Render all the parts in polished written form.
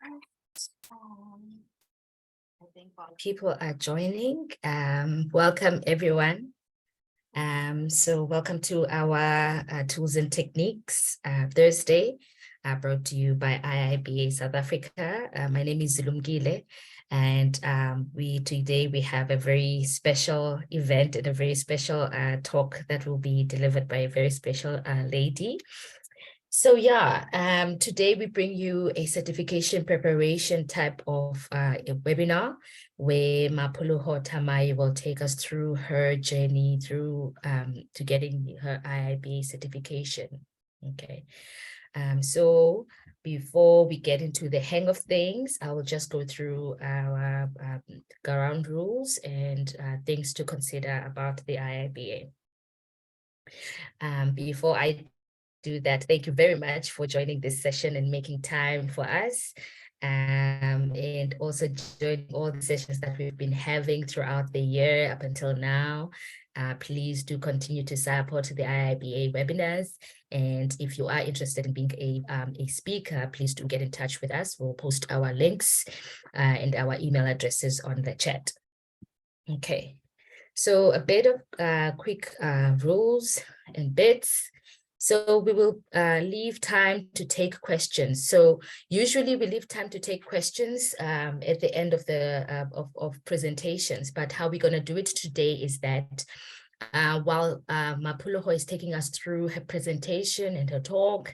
I think people are joining. Welcome, everyone. So welcome to our Tools and Techniques Thursday, brought to you by IIBA South Africa. My name is Zulumgile, and today we have a very special event and a very special talk that will be delivered by a very special lady. So yeah, today we bring you a certification preparation type of a webinar where Mapholoho Thamae will take us through her journey through to getting her IIBA certification. Okay, so before we get into the hang of things, I will just go through our ground rules and things to consider about the IIBA. Before I do that, thank you very much for joining this session and making time for us, and also joining all the sessions that we've been having throughout the year up until now. Please do continue to support the IIBA webinars, and if you are interested in being a speaker, please do get in touch with us. We'll post our links and our email addresses on the chat. Okay, so a bit of quick rules and bits. So we will leave time to take questions. So usually we leave time to take questions at the end of the presentations. But how we're going to do it today is that while Mapholoho is taking us through her presentation and her talk,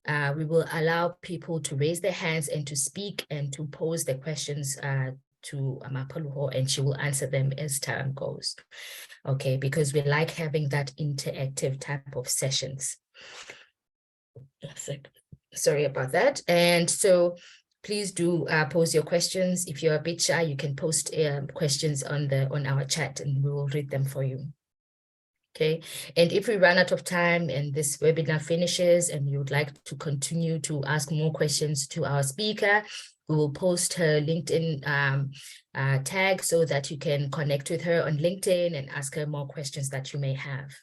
we will allow people to raise their hands and to speak and to pose their questions to Mapholoho, and she will answer them as time goes. Okay, because we like having that interactive type of sessions. Sorry about that. And so please do pose your questions. If you're a bit shy, you can post questions on our chat and we will read them for you. Okay, and if we run out of time and this webinar finishes and you would like to continue to ask more questions to our speaker, we will post her LinkedIn tag so that you can connect with her on LinkedIn and ask her more questions that you may have.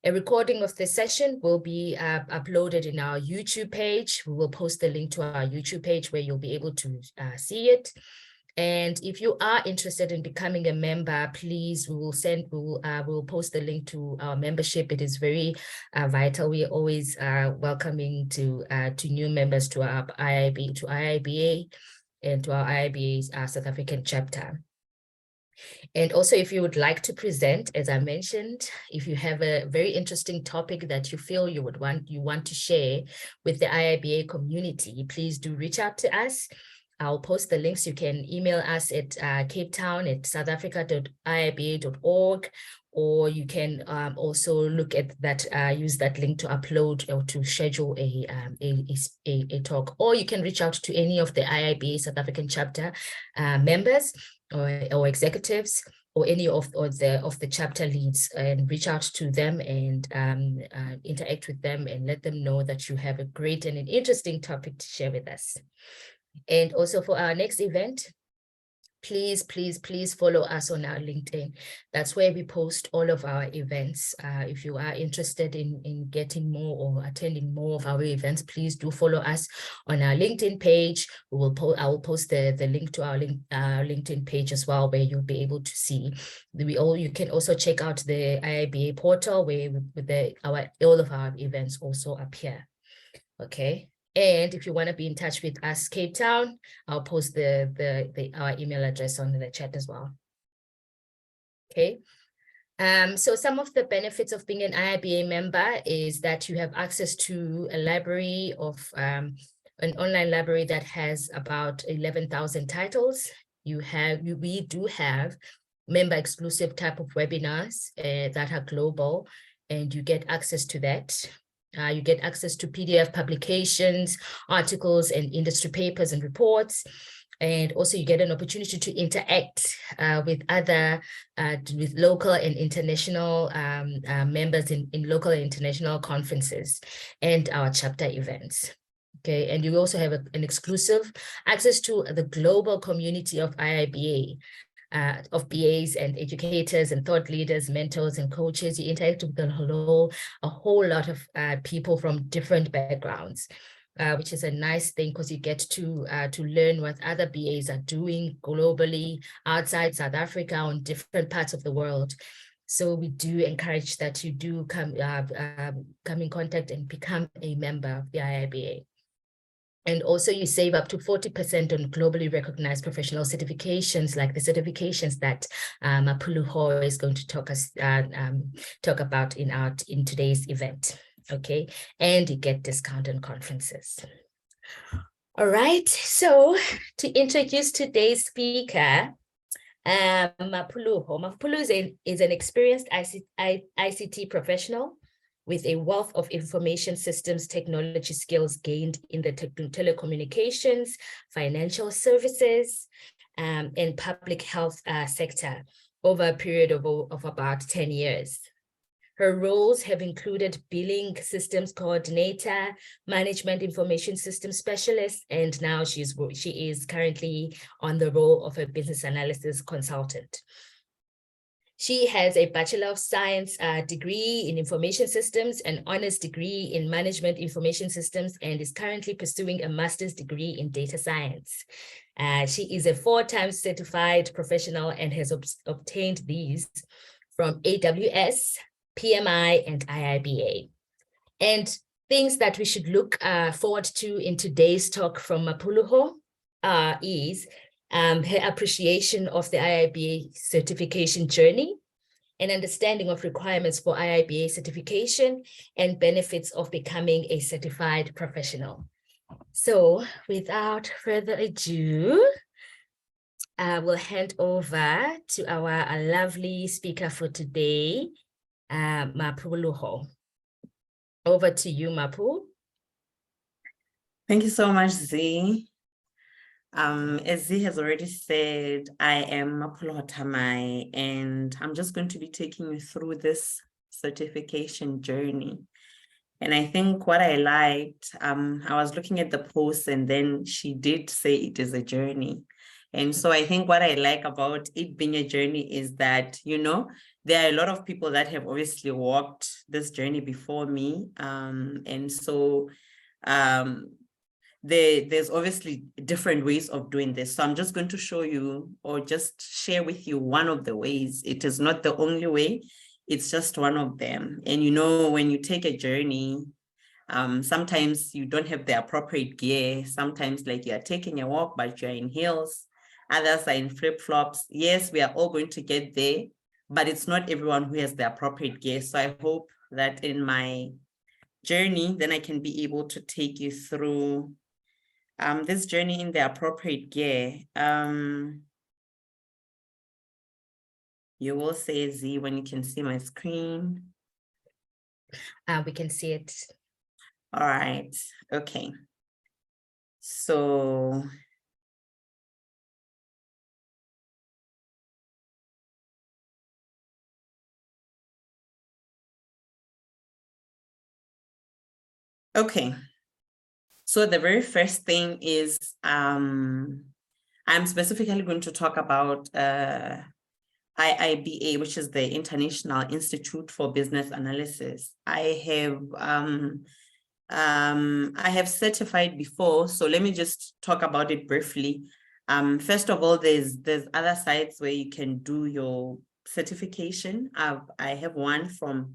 A recording of this session will be uploaded in our YouTube page. We will post the link to our YouTube page where you'll be able to see it. And if you are interested in becoming a member, please, we will post the link to our membership. It is very vital. We are always welcoming to new members to our IIBA and to our IIBA's South African chapter. And also, if you would like to present, as I mentioned, if you have a very interesting topic that you feel you want to share with the IIBA community, please do reach out to us. I'll post the links. You can email us at capetown@southafrica.iiba.org, or you can also look at that, use that link to upload or to schedule a talk, or you can reach out to any of the IIBA South African chapter members or executives, or any of the chapter leads, and reach out to them and interact with them and let them know that you have a great and an interesting topic to share with us. And also for our next event, please follow us on our LinkedIn. That's where we post all of our events. If you are interested in getting more or attending more of our events, please do follow us on our LinkedIn page. I will post the link to our LinkedIn page as well, where you'll be able to see. You can also check out the IIBA portal where all of our events also appear. Okay. And if you want to be in touch with us, Cape Town, I'll post our email address on the chat as well. Okay. So some of the benefits of being an IIBA member is that you have access to a library of an online library that has about 11,000 titles. We do have member exclusive type of webinars that are global, and you get access to that. You get access to PDF publications, articles, and industry papers and reports. And also you get an opportunity to interact with other, with local and international members in local and international conferences and our chapter events. Okay, and you also have an exclusive access to the global community of IIBA, of BAs and educators and thought leaders, mentors and coaches. You interact with a whole lot of people from different backgrounds. which is a nice thing because you get to learn what other BAs are doing globally outside South Africa on different parts of the world. So we do encourage that you do come in contact and become a member of the IIBA. And also you save up to 40% on globally recognized professional certifications, like the certifications that Mapholoho is going to talk about in today's event. Okay, and you get discount on conferences. All right, so to introduce today's speaker, Mapholoho is an experienced ICT professional with a wealth of information systems technology skills gained in the telecommunications, financial services, and public health sector over a period of about 10 years. Her roles have included billing systems coordinator, management information system specialist, and now she is currently on the role of a business analysis consultant. She has a Bachelor of Science degree in Information Systems, an honors degree in Management Information Systems, and is currently pursuing a master's degree in Data Science. She is a 4-time certified professional and has obtained these from AWS, PMI, and IIBA. And things that we should look forward to in today's talk from Mapholoho is her appreciation of the IIBA certification journey, an understanding of requirements for IIBA certification, and benefits of becoming a certified professional. So without further ado, I will hand over to our lovely speaker for today, Mapholoho. Over to you, Maphu. Thank you so much, Z. As Z has already said, I am Mapholoho Thamae, and I'm just going to be taking you through this certification journey. And I think what I liked, I was looking at the post and then she did say it is a journey. And so I think what I like about it being a journey is that, you know, there are a lot of people that have obviously walked this journey before me. And so there's obviously different ways of doing this. So I'm just going to show you or just share with you one of the ways. It is not the only way, it's just one of them. And you know, when you take a journey, sometimes you don't have the appropriate gear. Sometimes like you're taking a walk, but you're in heels. Others are in flip-flops. Yes, we are all going to get there, but it's not everyone who has the appropriate gear. So I hope that in my journey, then I can be able to take you through this journey in the appropriate gear. You will say Z when you can see my screen. We can see it. All right, okay. So okay. So the very first thing is I'm specifically going to talk about IIBA, which is the International Institute for Business Analysis. I have certified before, so let me just talk about it briefly. First of all, there's other sites where you can do your certification. I have one from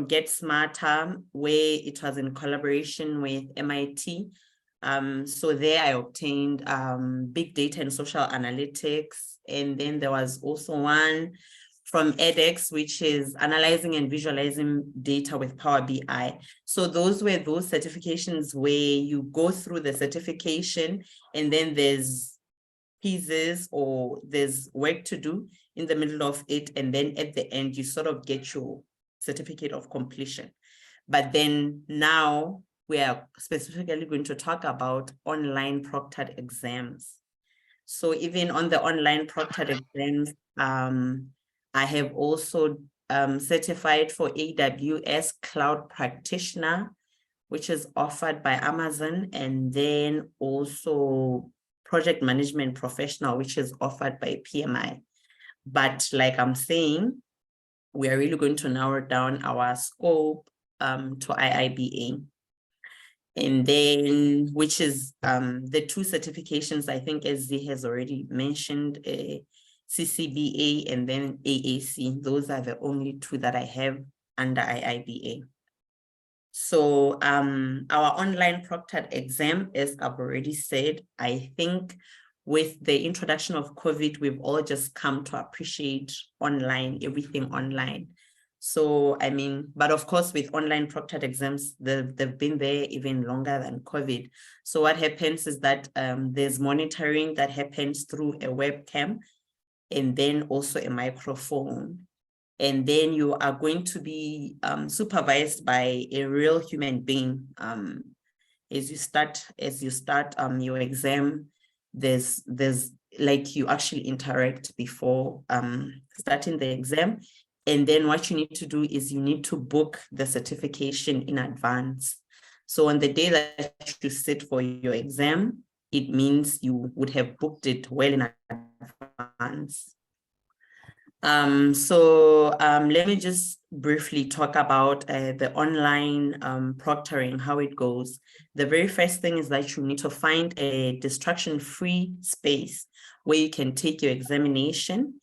Get Smarter, where it was in collaboration with MIT. So there I obtained big data and social analytics. And then there was also one from edX, which is analyzing and visualizing data with Power BI. So those were those certifications where you go through the certification and then there's pieces or there's work to do in the middle of it. And then at the end, you sort of get your certificate of completion. But then now we are specifically going to talk about online proctored exams. So even on the online proctored exams, I have also certified for AWS Cloud Practitioner, which is offered by Amazon, and then also Project Management Professional, which is offered by PMI. But like I'm saying, we are really going to narrow down our scope to IIBA. And then, which is the two certifications, I think, as Z has already mentioned, CCBA and then AAC. Those are the only two that I have under IIBA. So our online proctored exam, as I've already said, I think with the introduction of COVID, we've all just come to appreciate online, everything online. So, I mean, but of course, with online proctored exams, they've been there even longer than COVID. So what happens is that there's monitoring that happens through a webcam and then also a microphone. And then you are going to be supervised by a real human being. As you start your exam, there's like you actually interact before starting the exam. And then what you need to do is you need to book the certification in advance. So on the day that you sit for your exam, it means you would have booked it well in advance. Let me just briefly talk about the online proctoring, how it goes. The very first thing is that you need to find a distraction-free space where you can take your examination.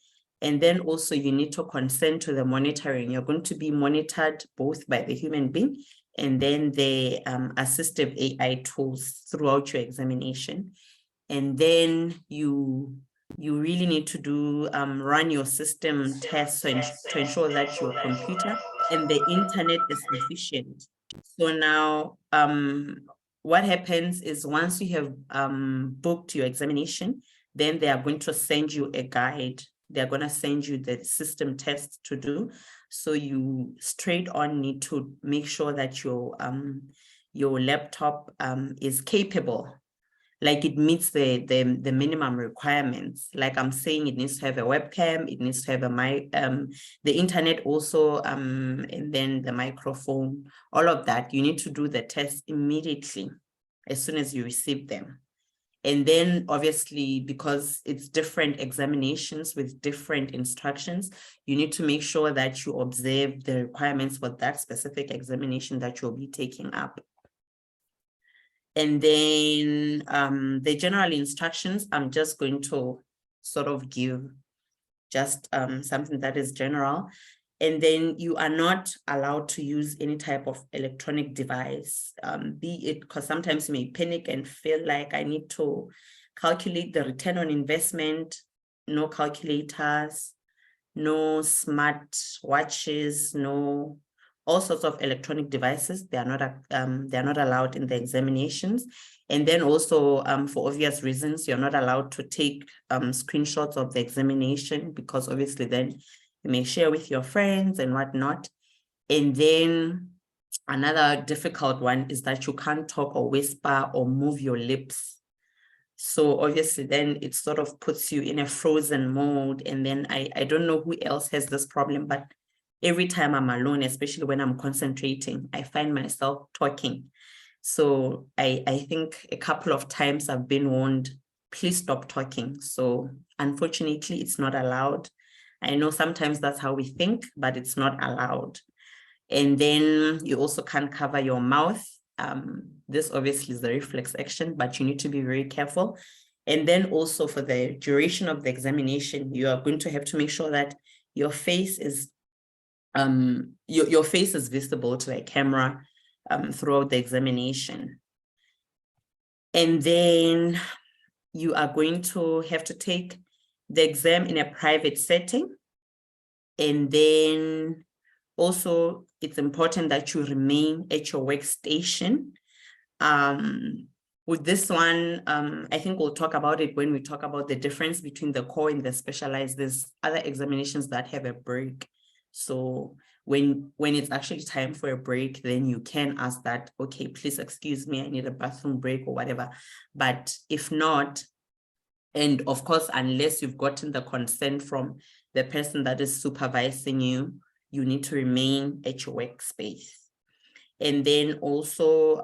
And then also you need to consent to the monitoring. You're going to be monitored both by the human being and then the assistive AI tools throughout your examination. And then you really need to do run your system tests to ensure that your computer and the internet is sufficient. So now what happens is once you have booked your examination, then they are going to send you a guide. They're going to send you the system tests to do. So you straight on need to make sure that your laptop is capable, like it meets the minimum requirements. Like I'm saying, it needs to have a webcam, it needs to have the internet also, and then the microphone, all of that. You need to do the test immediately as soon as you receive them. And then obviously, because it's different examinations with different instructions, you need to make sure that you observe the requirements for that specific examination that you'll be taking up. And then the general instructions, I'm just going to sort of give just something that is general. And then you are not allowed to use any type of electronic device, be it because sometimes you may panic and feel like I need to calculate the return on investment. No calculators, no smart watches, no all sorts of electronic devices. They are not allowed in the examinations. And then also for obvious reasons, you're not allowed to take screenshots of the examination, because obviously then you may share with your friends and whatnot. And then another difficult one is that you can't talk or whisper or move your lips. So obviously then it sort of puts you in a frozen mode. And then I don't know who else has this problem, but every time I'm alone, especially when I'm concentrating, I find myself talking. So I think a couple of times I've been warned, please stop talking. So unfortunately, it's not allowed. I know sometimes that's how we think, but it's not allowed. And then you also can't cover your mouth. This obviously is the reflex action, but you need to be very careful. And then also for the duration of the examination, you are going to have to make sure that your face is your face is visible to a camera throughout the examination. And then you are going to have to take the exam in a private setting. And then also it's important that you remain at your workstation. With this one, I think we'll talk about it when we talk about the difference between the core and the specialized. There's other examinations that have a break. So when it's actually time for a break, then you can ask that, okay, please excuse me, I need a bathroom break or whatever. But if not, and of course, unless you've gotten the consent from the person that is supervising you, you need to remain at your workspace. And then also,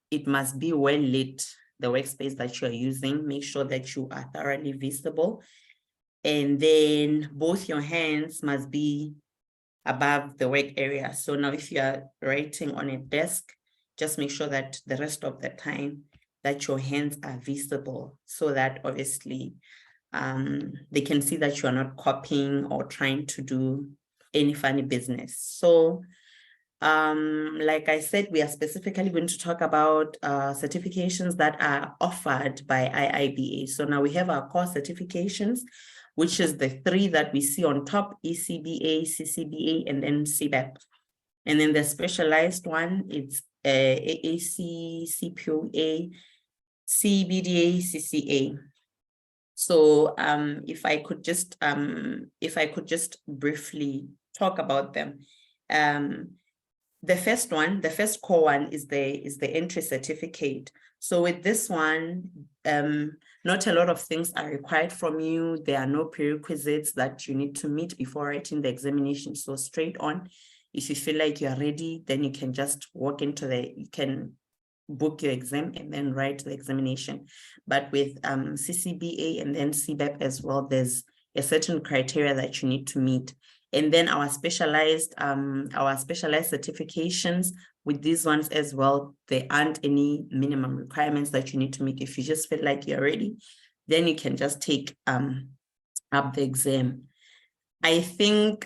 it must be well lit, the workspace that you're using. Make sure that you are thoroughly visible. And then both your hands must be above the work area. So now if you are writing on a desk, just make sure that the rest of the time that your hands are visible, so that obviously they can see that you are not copying or trying to do any funny business. So like I said, we are specifically going to talk about certifications that are offered by IIBA. So now we have our core certifications, which is the 3 that we see on top: ECBA, CCBA, and then CBAP. And then the specialized one, it's AAC, CPOA, CBDA, CCA. So if I could just briefly talk about them. The first core one is the entry certificate. So with this one, not a lot of things are required from you. There are no prerequisites that you need to meet before writing the examination. So straight on, if you feel like you are ready, then you can just walk into you can book your exam and then write the examination. But with CCBA and then CBAP as well, there's a certain criteria that you need to meet. And then our specialized certifications, with these ones as well, there aren't any minimum requirements that you need to meet. If you just feel like you're ready, then you can just take up the exam. I think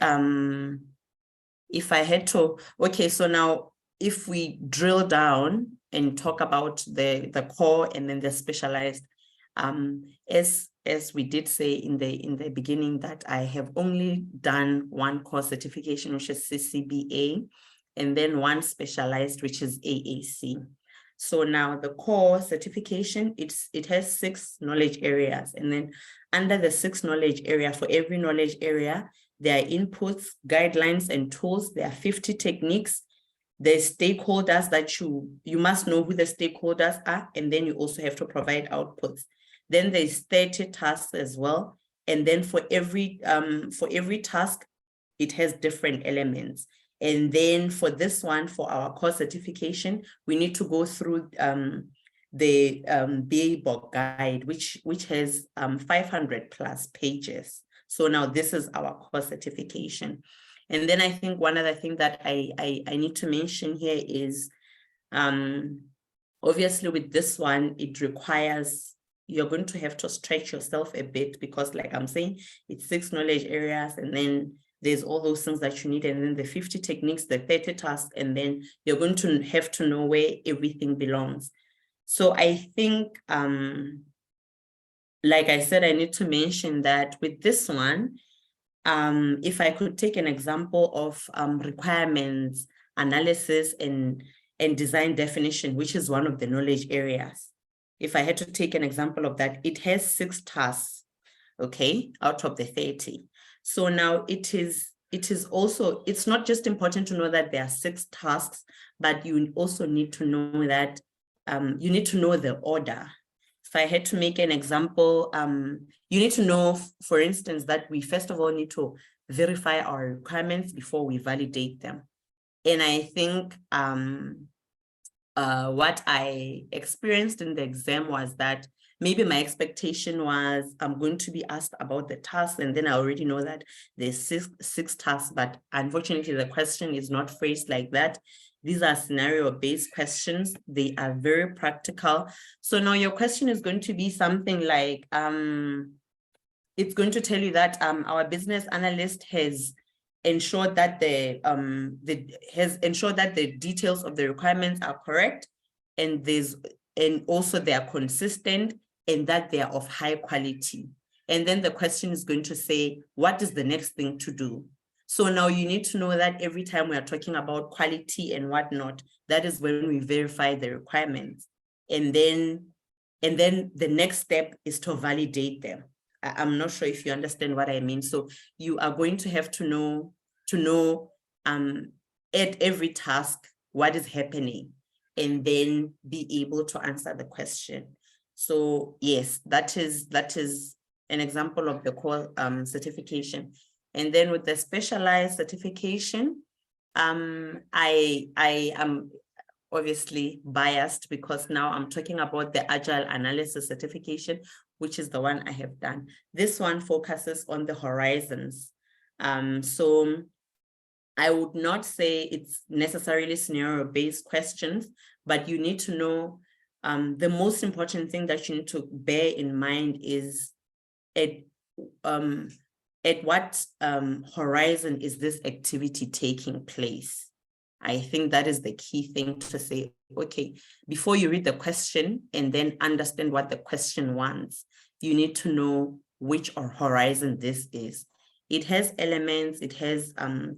if I had to, okay, so now if we drill down and talk about the core and then the specialized, as we did say in the beginning, that I have only done one core certification, which is CCBA, and then one specialized, which is AAC. So now the core certification, it has 6 knowledge areas, and then under the 6 knowledge area, for every knowledge area, there are inputs, guidelines, and tools. There are 50 techniques. There's stakeholders that you must know who the stakeholders are, and then you also have to provide outputs. Then there's 30 tasks as well. And then for every task, it has different elements. And then for this one, for our core certification, we need to go through the BA guide, which has 500 plus pages. So now this is our core certification. And then I think one other thing that I need to mention here is, obviously with this one, it requires, you're going to have to stretch yourself a bit, because like I'm saying, it's 6 knowledge areas, and then there's all those things that you need, and then the 50 techniques, the 30 tasks, and then you're going to have to know where everything belongs. So I think, like I said, I need to mention that with this one, if I could take an example of requirements, analysis, and design definition, which is one of the knowledge areas. If I had to take an example of that, it has 6 tasks, okay, out of the 30. So now it is also, it's not just important to know that there are 6 tasks, but you also need to know that, you need to know the order. If I had to make an example, you need to know, for instance, that we first of all need to verify our requirements before we validate them. And I think what I experienced in the exam was that maybe my expectation was I'm going to be asked about the tasks, and then I already know that there's six tasks, but unfortunately the question is not phrased like that. These are scenario-based questions. They are very practical. So now your question is going to be something like, it's going to tell you that our business analyst has ensured that the details of the requirements are correct, and also they are consistent, and that they are of high quality. And then the question is going to say, what is the next thing to do? So now you need to know that every time we are talking about quality and whatnot, that is when we verify the requirements. And then the next step is to validate them. I'm not sure if you understand what I mean. So you are going to have to know at every task what is happening, and then be able to answer the question. So yes, that is an example of the core certification. And then with the specialized certification, I am obviously biased, because now I'm talking about the Agile Analysis certification, which is the one I have done. This one focuses on the horizons. So I would not say it's necessarily scenario-based questions, but you need to know the most important thing that you need to bear in mind is at what horizon is this activity taking place? I think that is the key thing to say, okay, before you read the question and then understand what the question wants, you need to know which horizon this is. It has elements, it has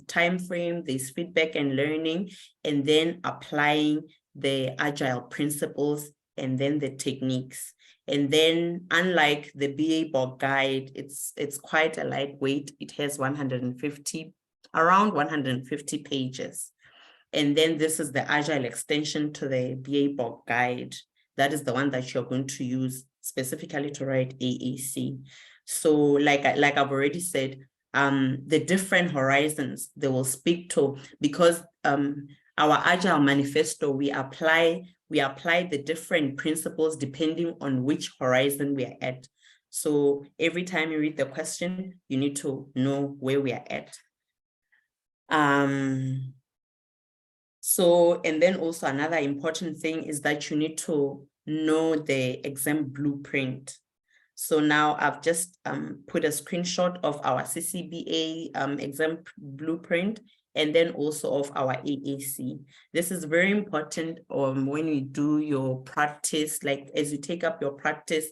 time frame, there's feedback and learning, and then applying the agile principles and then the techniques. And then unlike the BA-BOK guide, it's quite a lightweight. It has around 150 pages. And then this is the agile extension to the BA-BOK guide. That is the one that you're going to use specifically to write AAC. So like I've already said, the different horizons they will speak to, because our agile manifesto, we apply the different principles depending on which horizon we are at. So every time you read the question, you need to know where we are at. So, and then also another important thing is that you need to know the exam blueprint. So now I've just put a screenshot of our CCBA exam blueprint, and then also of our AAC. This is very important when you do your practice, like as you take up your practice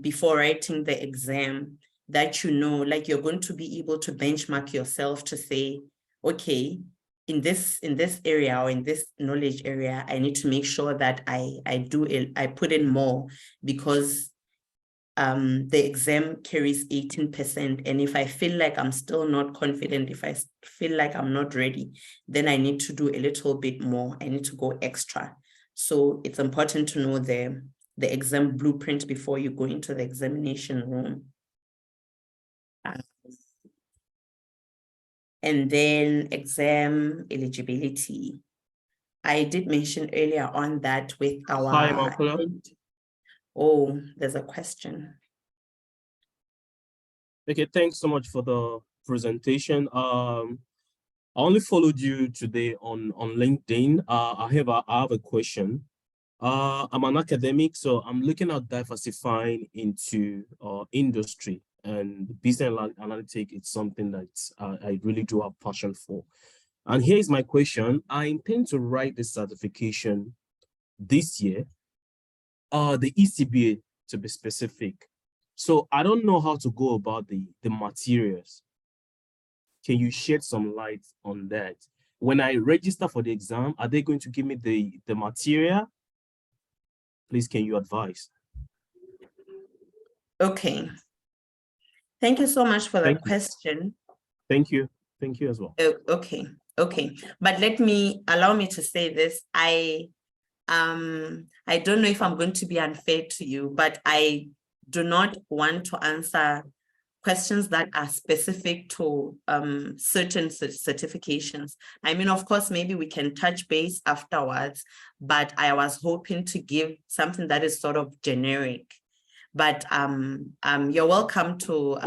before writing the exam, that you know, like you're going to be able to benchmark yourself to say, okay, in this area or in this knowledge area, I need to make sure that I put in more, because the exam carries 18%. And if I feel like I'm still not confident, if I feel like I'm not ready, then I need to do a little bit more. I need to go extra. So it's important to know the exam blueprint before you go into the examination room. And then exam eligibility. I did mention earlier on that with our... Hi, Mapholoho. Oh, there's a question. Okay, thanks so much for the presentation. I only followed you today on LinkedIn. I have a question. I'm an academic, so I'm looking at diversifying into industry, and business analytics. It's something that I really do have passion for. And here's my question. I intend to write the certification this year, the IIBA to be specific. So I don't know how to go about the materials. Can you shed some light on that? When I register for the exam, are they going to give me the material? Please, can you advise? Okay. Thank you so much for the question. Thank you. Thank you as well. Okay. But allow me to say this. I don't know if I'm going to be unfair to you, but I do not want to answer questions that are specific to certain certifications. I mean, of course, maybe we can touch base afterwards, but I was hoping to give something that is sort of generic. But you're welcome to,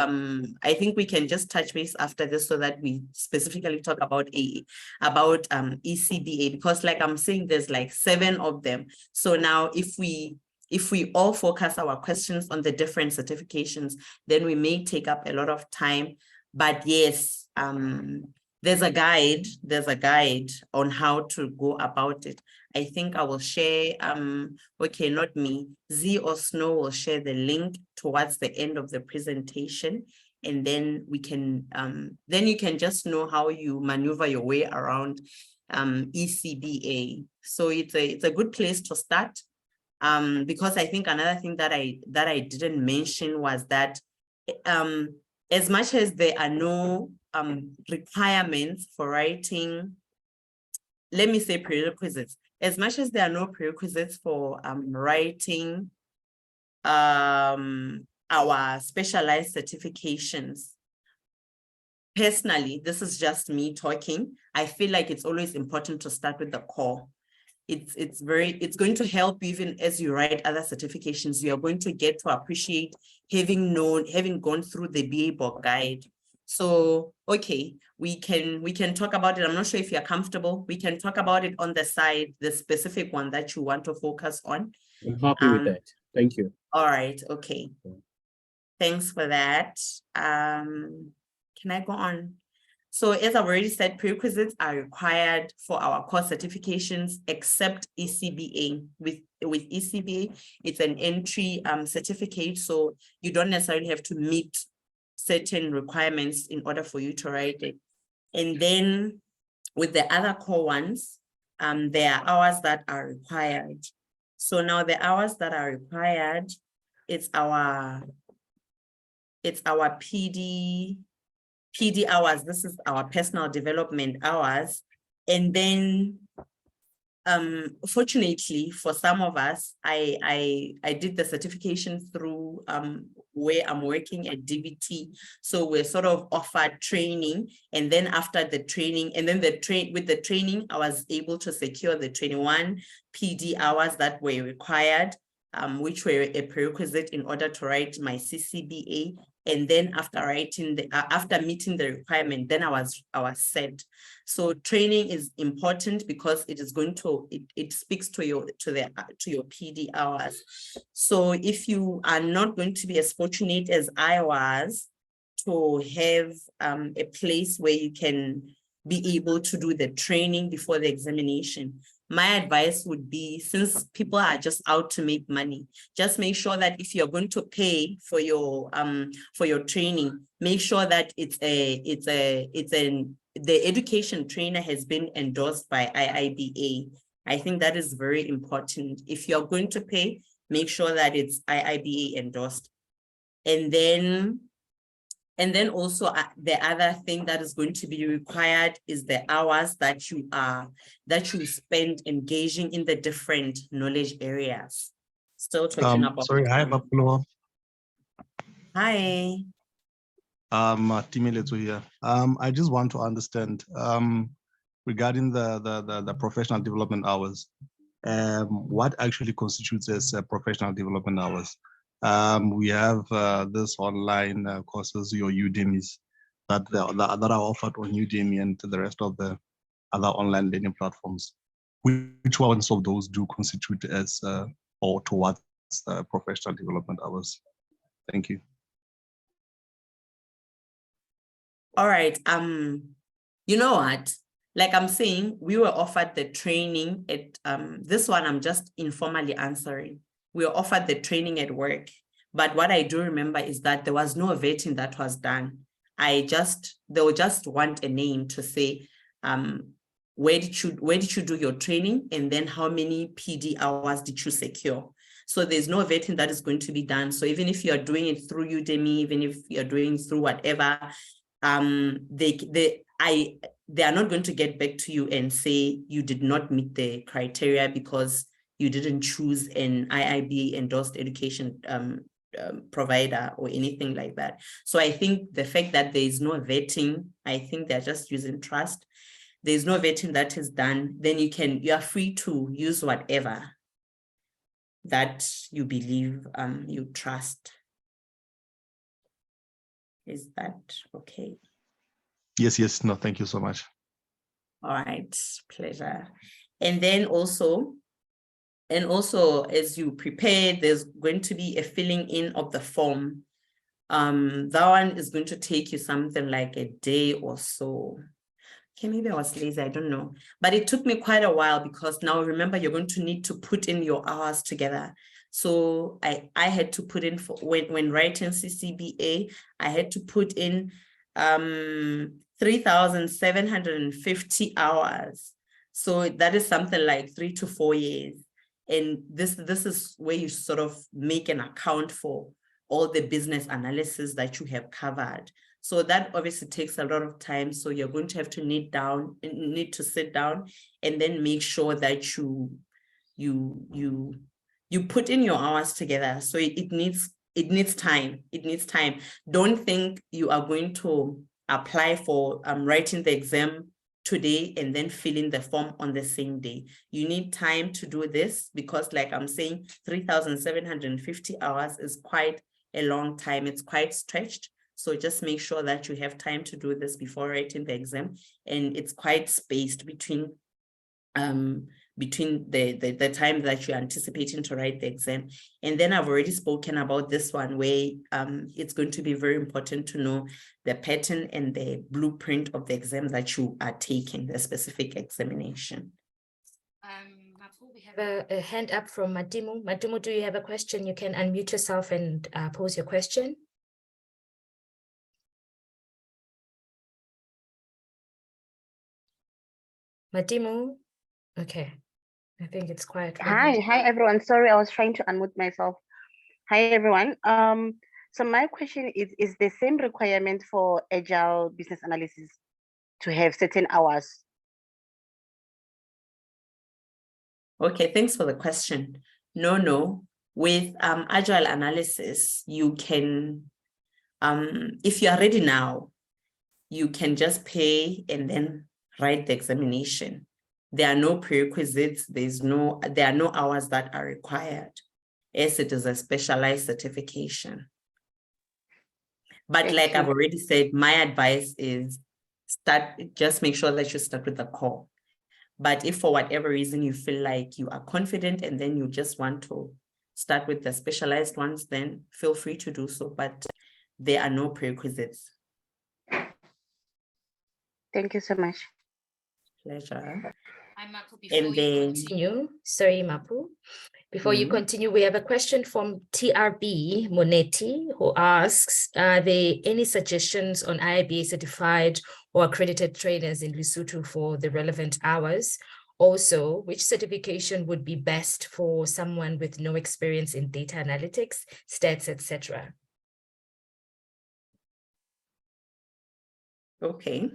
I think we can just touch base after this so that we specifically talk about IIBA, because like I'm saying, there's like 7 of them. So now if we all focus our questions on the different certifications, then we may take up a lot of time. But yes, there's a guide on how to go about it. I think I will share, okay, not me, Z or Snow will share the link towards the end of the presentation. And then we can, then you can just know how you maneuver your way around IIBA. So it's a good place to start. Because I think another thing that I didn't mention was that as much as there are no requirements for writing, let me say prerequisites, as much as there are no prerequisites for writing our specialized certifications, personally, this is just me talking, I feel like it's always important to start with the core. It's going to help you even as you write other certifications. You are going to get to appreciate having gone through the BA-BOK guide. So, okay, we can talk about it. I'm not sure if you're comfortable. We can talk about it on the side, the specific one that you want to focus on. I'm happy with that. Thank you. All right, okay. Thanks for that. Can I go on? So as I've already said, prerequisites are required for our core certifications except IIBA. With IIBA, it's an entry certificate, so you don't necessarily have to meet certain requirements in order for you to write it. And then with the other core ones, there are hours that are required. So now the hours that are required, it's our PD hours. This is our personal development hours. And then fortunately for some of us, I did the certification through where I'm working at DBT. So we're sort of offered training, and then after the training, and then with the training, I was able to secure the 21 PD hours that were required, which were a prerequisite in order to write my CCBA. And then after after meeting the requirement, then I was set. So training is important because it is going to, it speaks to your PD hours. So if you are not going to be as fortunate as I was to have a place where you can be able to do the training before the examination, my advice would be, since people are just out to make money, just make sure that if you're going to pay for your training, make sure that the education trainer has been endorsed by IIBA. I think that is very important. If you're going to pay, make sure that it's IIBA endorsed. And then also the other thing that is going to be required is the hours that you spend engaging in the different knowledge areas. Still talking about. Sorry, hi, Mapholoho. Hi. Timiletso here. I just want to understand regarding the professional development hours. What actually constitutes as professional development hours? We have this online courses, your Udemy's, that are offered on Udemy and the rest of the other online learning platforms. Which ones of those do constitute as or towards professional development hours? Thank you. All right. You know what? Like I'm saying, we were offered the training at this one. I'm just informally answering. We were offered the training at work, but what I do remember is that there was no vetting that was done. They'll just want a name to say, where did you do your training, and then how many PD hours did you secure? So there's no vetting that is going to be done. So even if you're doing it through Udemy, even if you're doing it through whatever, they are not going to get back to you and say you did not meet the criteria because you didn't choose an IIBA endorsed education provider or anything like that. So I think the fact that there is no vetting, I think they're just using trust. There's no vetting that is done, then you are free to use whatever that you believe you trust. Is that okay? Yes. No, thank you so much. All right, pleasure. And then also, as you prepare, there's going to be a filling in of the form. That one is going to take you something like a day or so. Okay, maybe I was lazy, I don't know. But it took me quite a while because now remember, you're going to need to put in your hours together. So I had to put in for when writing CCBA, I had to put in 3,750 hours. So that is something like 3 to 4 years. And this is where you sort of make an account for all the business analysis that you have covered. So that obviously takes a lot of time. So you're going to have to need to sit down and then make sure that you put in your hours together. So it needs time. It needs time. Don't think you are going to apply for writing the exam today and then fill in the form on the same day. You need time to do this because, like I'm saying, 3,750 hours is quite a long time. It's quite stretched. So just make sure that you have time to do this before writing the exam, and it's quite spaced between the time that you're anticipating to write the exam. And then I've already spoken about this one where it's going to be very important to know the pattern and the blueprint of the exam that you are taking, the specific examination. We have a hand up from Matimo. Matimo, do you have a question? You can unmute yourself and pose your question. Matimo? Okay. I think it's quiet. Hi everyone. Sorry, I was trying to unmute myself. Hi everyone. So my question is the same requirement for agile business analysis to have certain hours? Okay, thanks for the question. No. With agile analysis, you can, if you are ready now, you can just pay and then write the examination. There are no prerequisites. There are no hours that are required, as it is a specialized certification. But like I've already said, my advice is just make sure that you start with the core. But if for whatever reason you feel like you are confident and then you just want to start with the specialized ones, then feel free to do so, but there are no prerequisites. Thank you so much. Pleasure. Before you continue, sorry, Mapu. Before you continue, we have a question from TRB Monetti, who asks, are there any suggestions on IIBA certified or accredited trainers in Lesotho for the relevant hours? Also, which certification would be best for someone with no experience in data analytics, stats, etc.? Okay.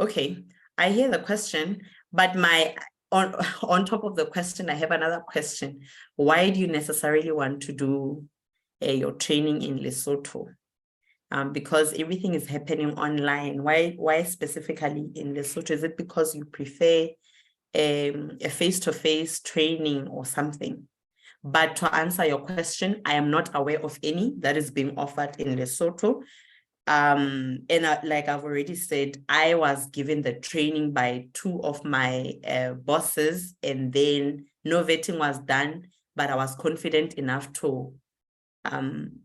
Okay, I hear the question, but on top of the question, I have another question. Why do you necessarily want to do your training in Lesotho? Because everything is happening online. Why specifically in Lesotho? Is it because you prefer a face-to-face training or something? But to answer your question, I am not aware of any that is being offered in Lesotho. Like I've already said, I was given the training by two of my bosses, and then no vetting was done, but I was confident enough to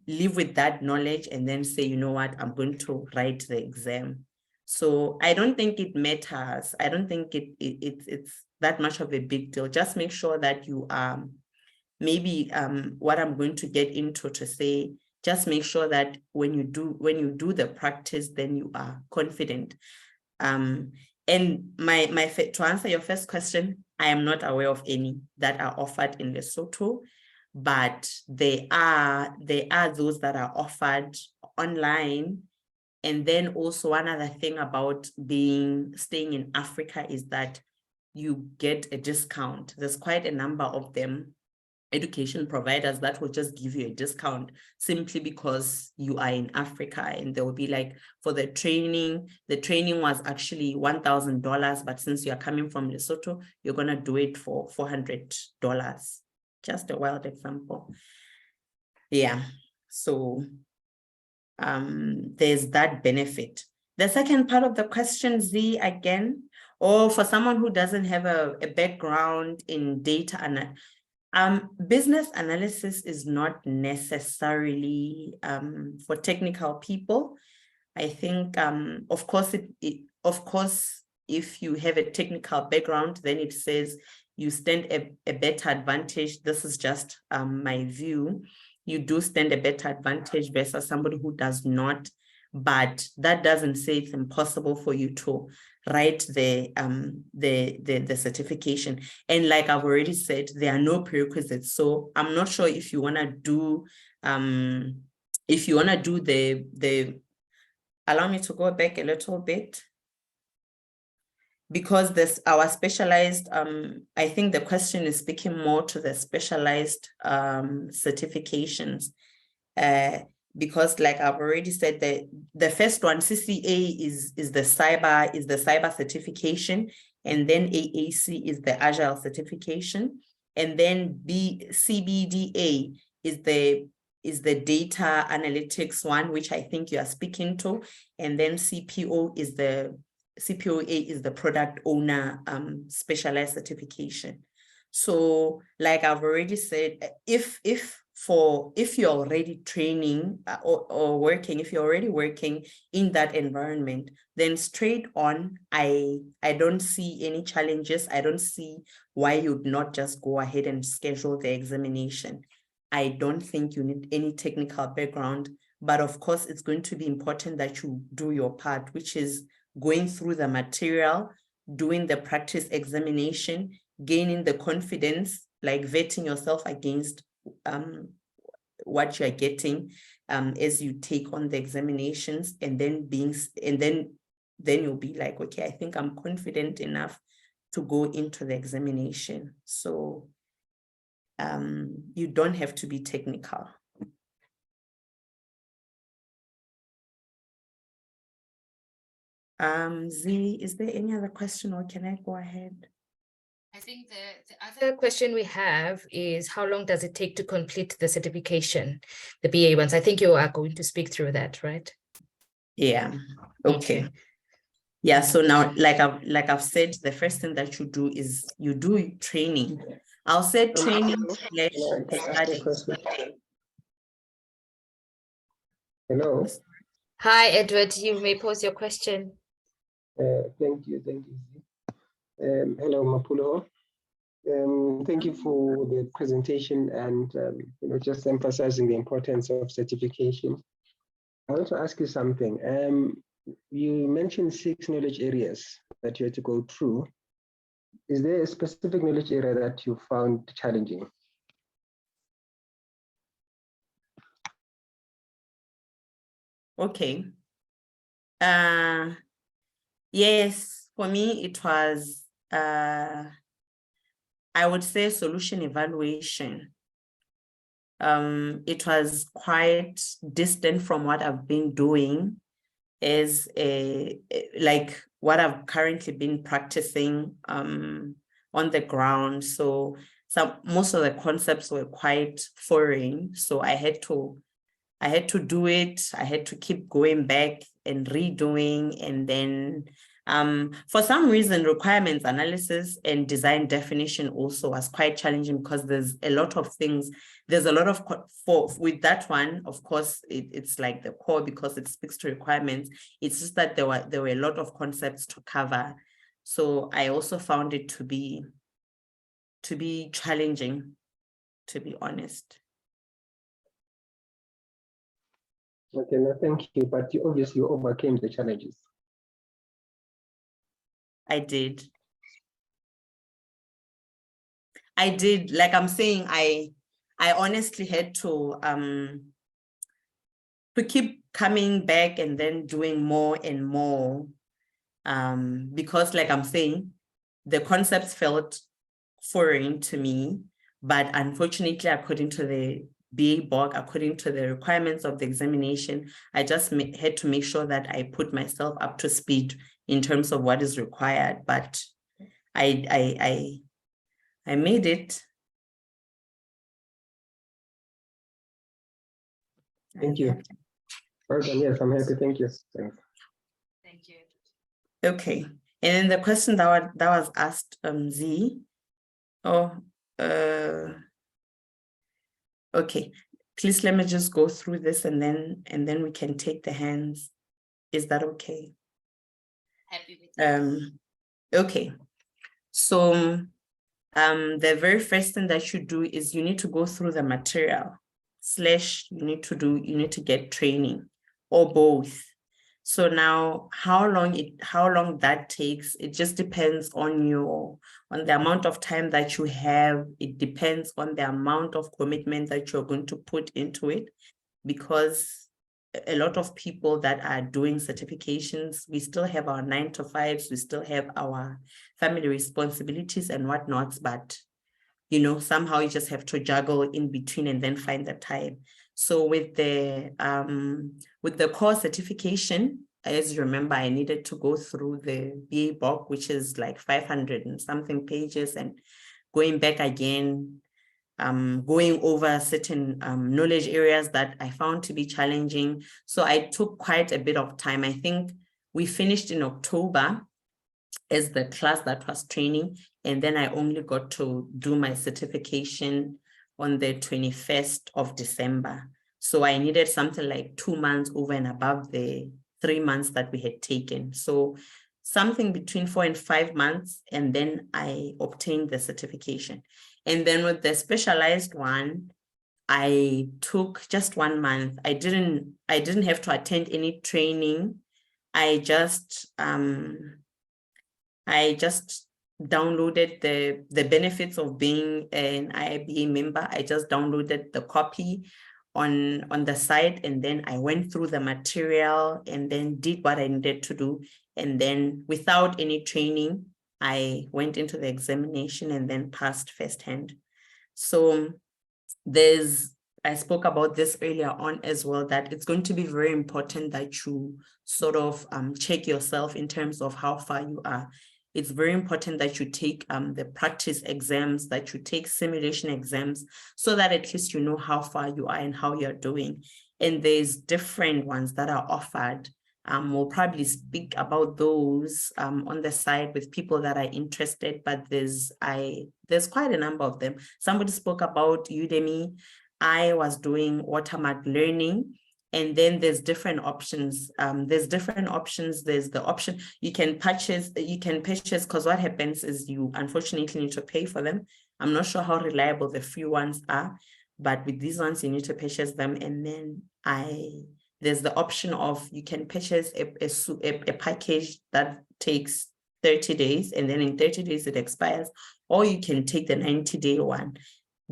live with that knowledge and then say, you know what, I'm going to write the exam. So I don't think it matters. I don't think it's that much of a big deal. Just make sure that you maybe what I'm going to get into to say, just make sure that when you do the practice, then you are confident. And to answer your first question, I am not aware of any that are offered in Lesotho, but there are those that are offered online. And then also one other thing about staying in Africa is that you get a discount. There's quite a number of them, education providers, that will just give you a discount simply because you are in Africa, and they will be like, for the training was actually $1,000, but since you are coming from Lesotho, you're going to do it for $400. Just a wild example. Yeah, so there's that benefit. The second part of the question, Z, again, or for someone who doesn't have a background in data business analysis is not necessarily for technical people. I think, of course, if you have a technical background, then it says you stand a better advantage. This is just my view. You do stand a better advantage versus somebody who does not, but that doesn't say it's impossible for you to write the certification. And like I've already said, there are no prerequisites. So I'm not sure if you want to do the allow me to go back a little bit, because our specialized I think the question is speaking more to the specialized certifications, because like I've already said, the first one, CCA, is the cyber certification, and then AAC is the agile certification, and then CBDA is the is the data analytics one, which I think you are speaking to. And then CPOA is the product owner specialized certification. So like I've already said, if you're already training or working, if you're already working in that environment, then straight on, I don't see any challenges. I don't see why you'd not just go ahead and schedule the examination. I don't think you need any technical background, but of course it's going to be important that you do your part, which is going through the material, doing the practice examination, gaining the confidence, like vetting yourself against what you're getting as you take on the examinations, and then you'll be like, okay, I think I'm confident enough to go into the examination. So you don't have to be technical. Z, is there any other question, or can I go ahead? I think the other question we have is, how long does it take to complete the certification, the BA ones? I think you are going to speak through that, right? Yeah, okay. Yeah, so now, like I've said, the first thing that you do is you do training. I'll say training /studies. Hello. Hi, Edward, you may pose your question. Thank you. Hello, Mapholoho. Thank you for the presentation and just emphasizing the importance of certification. I want to ask you something. You mentioned 6 knowledge areas that you had to go through. Is there a specific knowledge area that you found challenging? Okay. Yes, for me, it was, I would say, solution evaluation. It was quite distant from what I've been doing as like what I've currently been practicing on the ground. So most of the concepts were quite foreign. So I had to do it. I had to keep going back and redoing. And then for some reason, requirements analysis and design definition also was quite challenging, because there's a lot of things. There's a lot of, with that one, of course, it's like the core because it speaks to requirements. It's just that there were a lot of concepts to cover. So I also found it to be challenging, to be honest. Okay, no, thank you. But you obviously overcame the challenges. I did. Like I'm saying, I honestly had to keep coming back and then doing more and more, because like I'm saying, the concepts felt foreign to me, but unfortunately, according to the BA book, according to the requirements of the examination, I just had to make sure that I put myself up to speed in terms of what is required. But I made it. Thank you. Well done. Yes, I'm happy. Thank you. Thanks. Thank you. Okay. And then the question that was asked, Z. Okay. Please let me just go through this and then we can take the hands. Is that okay? Happy with that. Okay. So the very first thing that you do is you need to go through the material / you need to get training, or both. So now how long that takes, it just depends on the amount of time that you have. It depends on the amount of commitment that you're going to put into it, because a lot of people that are doing certifications, we still have our 9-to-5s, we still have our family responsibilities and whatnot, but somehow you just have to juggle in between and then find the time. So with the core certification, as you remember, I needed to go through the BA book, which is like 500 and something pages, and going back again. going over certain knowledge areas that I found to be challenging. So I took quite a bit of time. I think we finished in October as the class that was training, and then I only got to do my certification on the 21st of December. So I needed something like 2 months over and above the 3 months that we had taken. So something between 4 and 5 months, and then I obtained the certification. And then with the specialized one, I took just 1 month. I didn't have to attend any training. I just downloaded the benefits of being an IIBA member. I just downloaded the copy on the site, and then I went through the material and then did what I needed to do. And then without any training, I went into the examination and then passed firsthand. So I spoke about this earlier on as well, that it's going to be very important that you sort of check yourself in terms of how far you are. It's very important that you take the practice exams, that you take simulation exams, so that at least you know how far you are and how you're doing. And there's different ones that are offered. We'll probably speak about those on the side with people that are interested, but there's quite a number of them. Somebody spoke about Udemy. I was doing watermark learning, and then there's different options. There's the option you can purchase, because what happens is you unfortunately need to pay for them. I'm not sure how reliable the free ones are, but with these ones, you need to purchase them. And then there's the option of you can purchase a package that takes 30 days, and then in 30 days it expires, or you can take the 90-day one,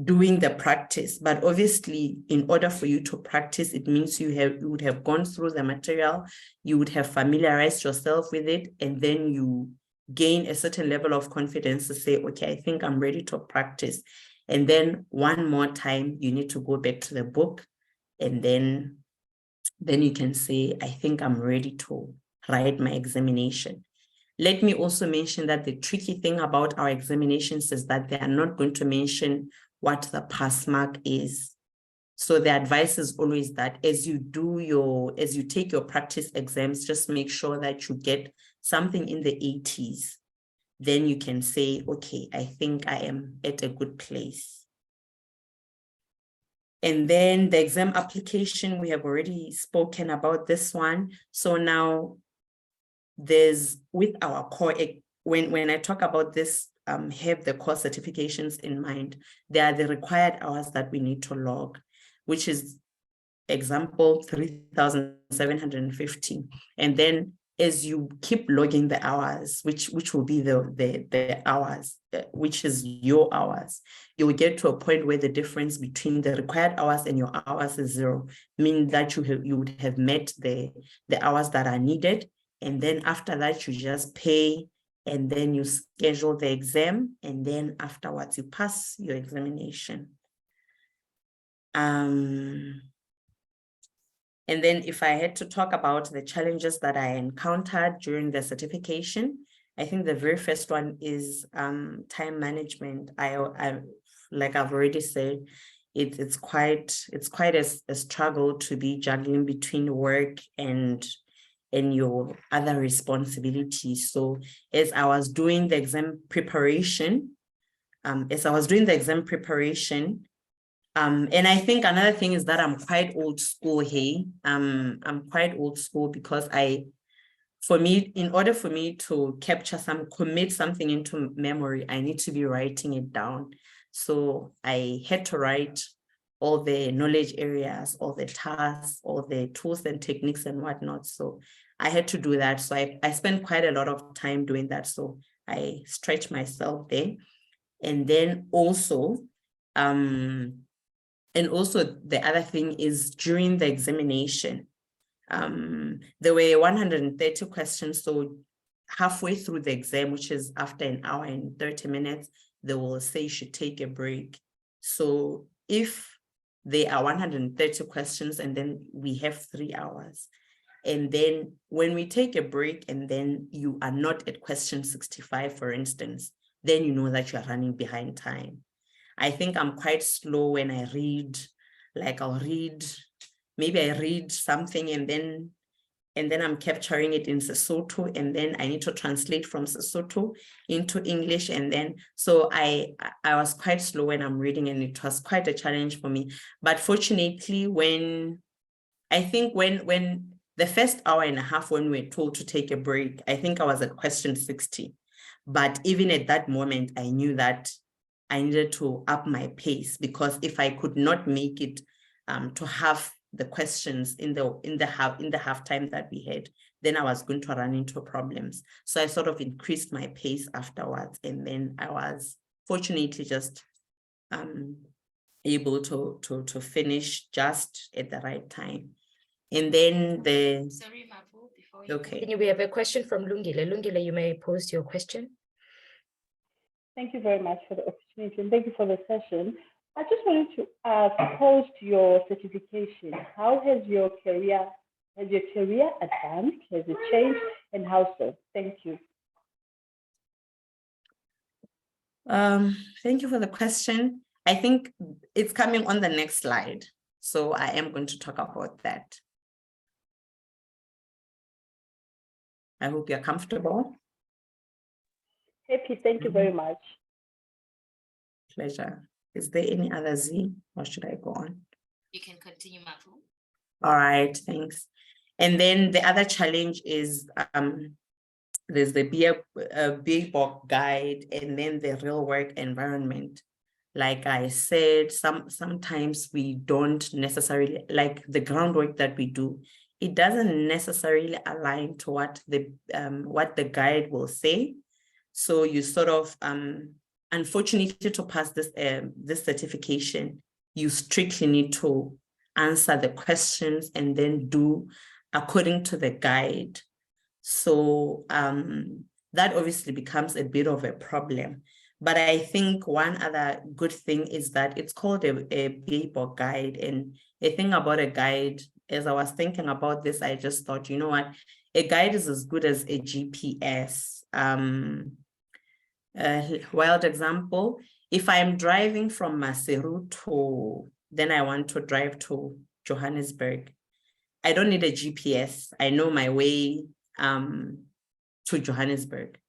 doing the practice. But obviously, in order for you to practice, it means you would have gone through the material, you would have familiarized yourself with it, and then you gain a certain level of confidence to say, okay, I think I'm ready to practice. And then one more time, you need to go back to the book, and then you can say, I think I'm ready to write my examination. Let me also mention that the tricky thing about our examinations is that they are not going to mention what the pass mark is. So the advice is always that as you take your practice exams, just make sure that you get something in the 80s. Then you can say, okay, I think I am at a good place. And then the exam application, we have already spoken about this one. So now with our core, when I talk about this, have the core certifications in mind, there are the required hours that we need to log, which is example 3,750. And then as you keep logging the hours, which will be the hours, which is your hours, you will get to a point where the difference between the required hours and your hours is 0, meaning that you would have met the hours that are needed. And then after that, you just pay, and then you schedule the exam, and then afterwards you pass your examination. And then if I had to talk about the challenges that I encountered during the certification, I think the very first one is time management. Like I've already said, it's quite a struggle to be juggling between work and your other responsibilities. So as I was doing the exam preparation, and I think another thing is that I'm quite old school here. I'm quite old school because in order for me to commit something into memory, I need to be writing it down. So I had to write all the knowledge areas, all the tasks, all the tools and techniques and whatnot. So I had to do that. So I spent quite a lot of time doing that. So I stretched myself there. And then also, the other thing is during the examination, there were 130 questions. So halfway through the exam, which is after an hour and 30 minutes, they will say you should take a break. So if there are 130 questions and then we have 3 hours, and then when we take a break and then you are not at question 65, for instance, then you know that you are running behind time. I think I'm quite slow when I read. Like maybe I read something and then I'm capturing it in Sesotho, and then I need to translate from Sesotho into English. And then, so I was quite slow when I'm reading, and it was quite a challenge for me. But fortunately, when the first hour and a half, when we were told to take a break, I think I was at question 60. But even at that moment, I knew that I needed to up my pace, because if I could not make it to have the questions in the half time that we had, then I was going to run into problems. So I sort of increased my pace afterwards, and then I was fortunately just able to finish just at the right time. And then Sorry, Mapu, before okay. we have a question from Lungile. Lungile, you may pose your question. Thank you very much for the opportunity, and thank you for the session. I just wanted to ask, post your certification, how has your career advanced? Has it changed, and how so? Thank you. Thank you for the question. I think it's coming on the next slide, so I am going to talk about that. I hope you're comfortable. Happy, thank you very much. Pleasure. Is there any other Z, or should I go on? You can continue, Mapu. All right, thanks. And then the other challenge is there's the BA-BOK guide, and then the real work environment. Like I said, sometimes we don't necessarily, like the groundwork that we do, it doesn't necessarily align to what the guide will say. So you sort of, unfortunately, to pass this certification, you strictly need to answer the questions and then do according to the guide. So that obviously becomes a bit of a problem. But I think one other good thing is that it's called a BA-BOK guide. And a thing about a guide, as I was thinking about this, I just thought, you know what, a guide is as good as a GPS. Wild example, if I'm driving from Maseru to, then I want to drive to Johannesburg, I don't need a GPS. I know my way to Johannesburg.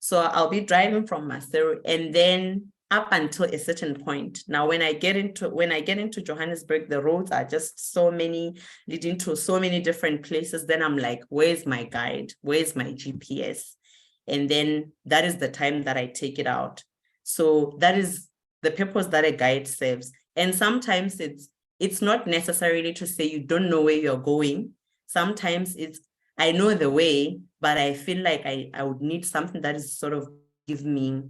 So I'll be driving from Maseru, and then up until a certain point. Now, when I get into Johannesburg, the roads are just so many, leading to so many different places. Then I'm like, where's my guide? Where's my GPS? And then that is the time that I take it out. So that is the purpose that a guide serves. And sometimes it's not necessarily to say you don't know where you're going. Sometimes it's, I know the way, but I feel like I would need something that is sort of give me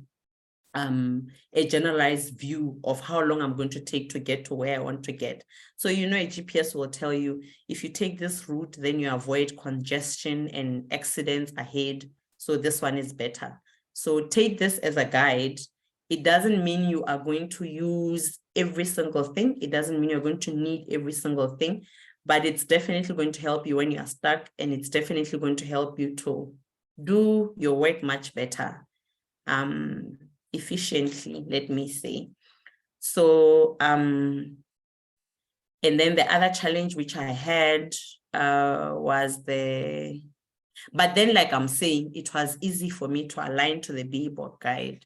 a generalized view of how long I'm going to take to get to where I want to get. So, you know, a GPS will tell you, if you take this route, then you avoid congestion and accidents ahead. So this one is better. So take this as a guide. It doesn't mean you are going to use every single thing. It doesn't mean you're going to need every single thing, but it's definitely going to help you when you're stuck, and it's definitely going to help you to do your work much better, efficiently, let me say. So, and then the other challenge which I had was but then, like I'm saying, it was easy for me to align to the BA-BOK guide.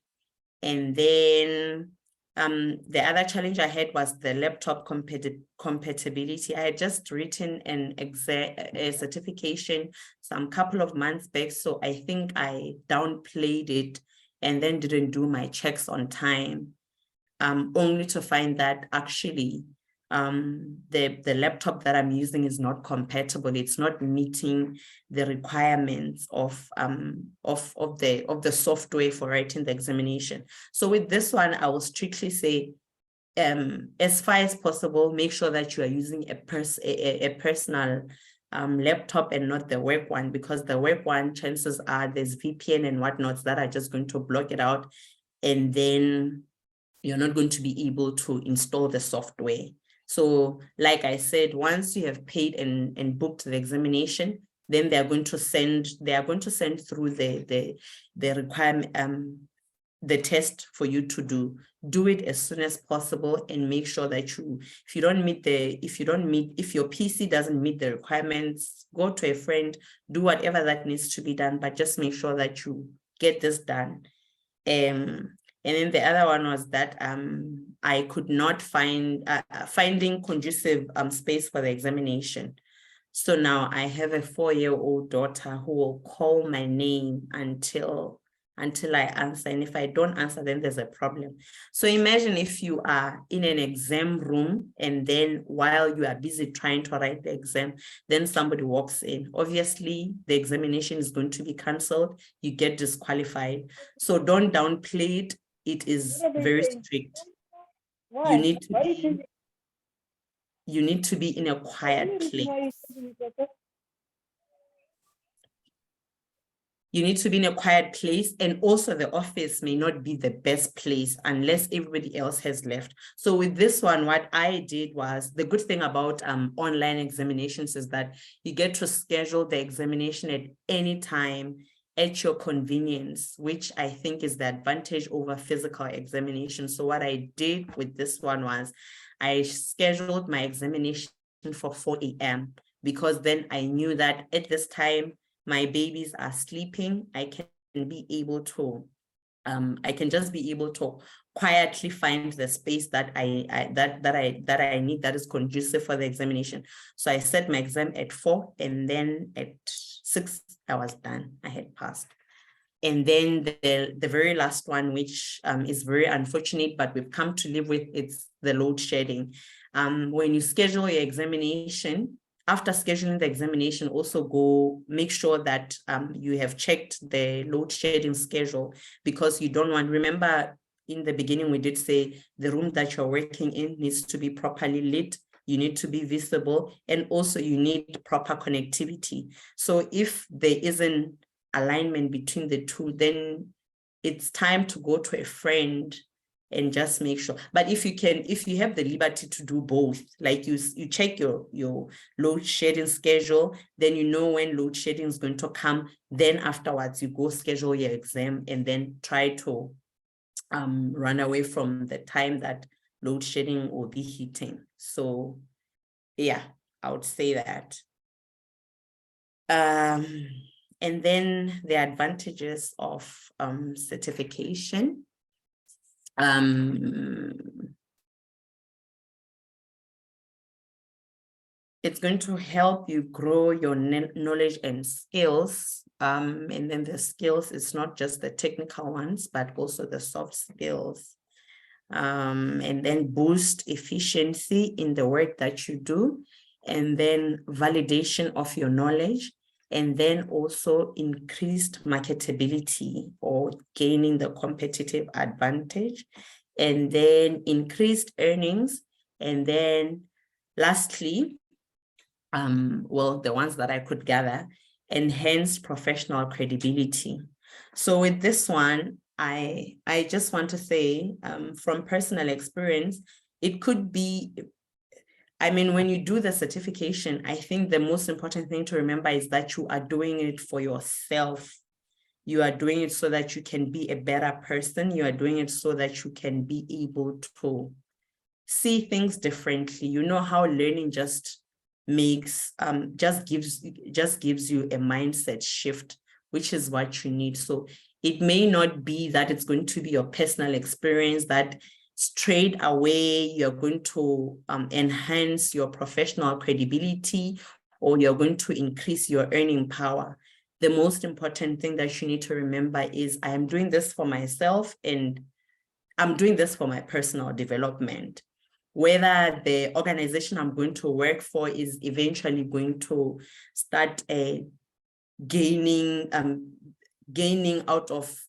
And then the other challenge I had was the laptop compatibility. I had just written a certification some couple of months back, so I think I downplayed it and then didn't do my checks on time, only to find that actually the laptop that I'm using is not compatible. It's not meeting the requirements of the software for writing the examination. So with this one, I will strictly say, as far as possible, make sure that you are using a personal laptop and not the work one, because the work one, chances are there's VPN and whatnots that are just going to block it out, and then you're not going to be able to install the software. So like I said, once you have paid and booked the examination, then they are going to send through the requirement, the test for you to do it as soon as possible, and make sure that if your PC doesn't meet the requirements, go to a friend, do whatever that needs to be done, but just make sure that you get this done. And then the other one was that I could not finding conducive space for the examination. So now I have a 4-year-old daughter who will call my name until I answer. And if I don't answer, then there's a problem. So imagine if you are in an exam room, and then while you are busy trying to write the exam, then somebody walks in. Obviously, the examination is going to be cancelled. You get disqualified. So don't downplay it. It is very strict. Why? You need to be in a quiet place. You need to be in a quiet place, and also the office may not be the best place unless everybody else has left. So with this one, what I did was, the good thing about online examinations is that you get to schedule the examination at any time at your convenience, which I think is the advantage over physical examination. So what I did with this one was I scheduled my examination for 4 a.m. because then I knew that at this time, my babies are sleeping. I can be able to, I can just be able to quietly find the space that I need that is conducive for the examination. So I set my exam at 4, and then at 6 I was done. I had passed. And then the very last one, which is very unfortunate, but we've come to live with, it's the load shedding. When you schedule your examination, after scheduling the examination, also go make sure that you have checked the load shedding schedule, because you don't want, remember in the beginning, we did say the room that you're working in needs to be properly lit. You need to be visible, and also you need proper connectivity. So if there isn't alignment between the two, then it's time to go to a friend and just make sure. But if you have the liberty to do both, like you check your load shedding schedule, then you know when load shedding is going to come, then afterwards you go schedule your exam, and then try to run away from the time that load shedding will be hitting. So yeah, I would say that. And then the advantages of certification. It's going to help you grow your knowledge and skills. And then the skills, it's not just the technical ones, but also the soft skills. And then boost efficiency in the work that you do. And then validation of your knowledge. And then also increased marketability, or gaining the competitive advantage. And then increased earnings. And then lastly, well, the ones that I could gather, enhanced professional credibility. So with this one, I just want to say, from personal experience, it could be, I mean, when you do the certification, I think the most important thing to remember is that you are doing it for yourself. You are doing it so that you can be a better person. You are doing it so that you can be able to see things differently. You know how learning just gives you a mindset shift, which is what you need. So it may not be that it's going to be your personal experience that straight away you're going to enhance your professional credibility, or you're going to increase your earning power. The most important thing that you need to remember is, I am doing this for myself, and I'm doing this for my personal development. Whether the organization I'm going to work for is eventually going to start gaining out of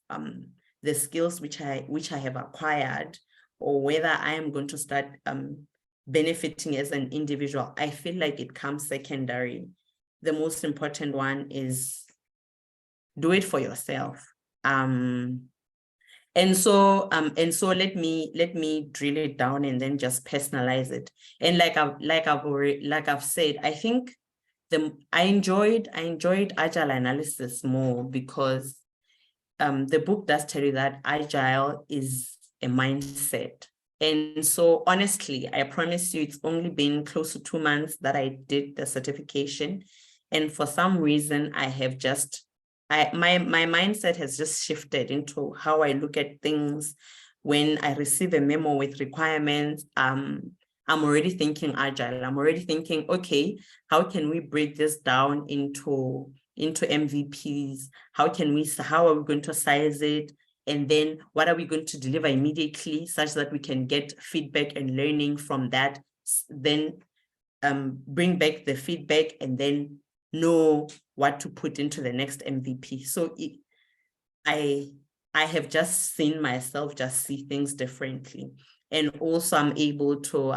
the skills which I have acquired, or whether I am going to start benefiting as an individual, I feel like it comes secondary. The most important one is do it for yourself. And so let me drill it down and then just personalize it. And like I've said, I think I enjoyed agile analysis more, because the book does tell you that agile is a mindset. And so honestly, I promise you, it's only been close to 2 months that I did the certification. And for some reason, I have just, my mindset has just shifted into how I look at things. When I receive a memo with requirements, I'm already thinking agile. I'm already thinking, okay, how can we break this down into MVPs? How are we going to size it? And then what are we going to deliver immediately such that we can get feedback and learning from that, then bring back the feedback and then know what to put into the next MVP. So I have just seen myself just see things differently. And also I'm able to,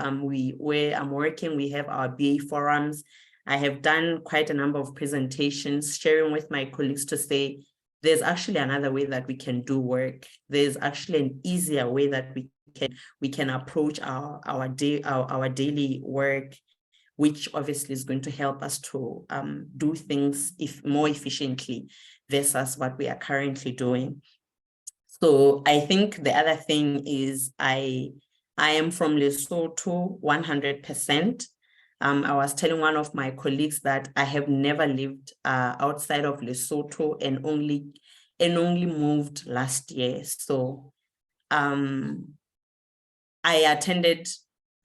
where I'm working, we have our BA forums. I have done quite a number of presentations, sharing with my colleagues to say, there's actually another way that we can do work. There's actually an easier way that we can approach our daily work, which obviously is going to help us to do things more efficiently versus what we are currently doing. So I think the other thing is I am from Lesotho 100%. I was telling one of my colleagues that I have never lived outside of Lesotho and only moved last year. So I attended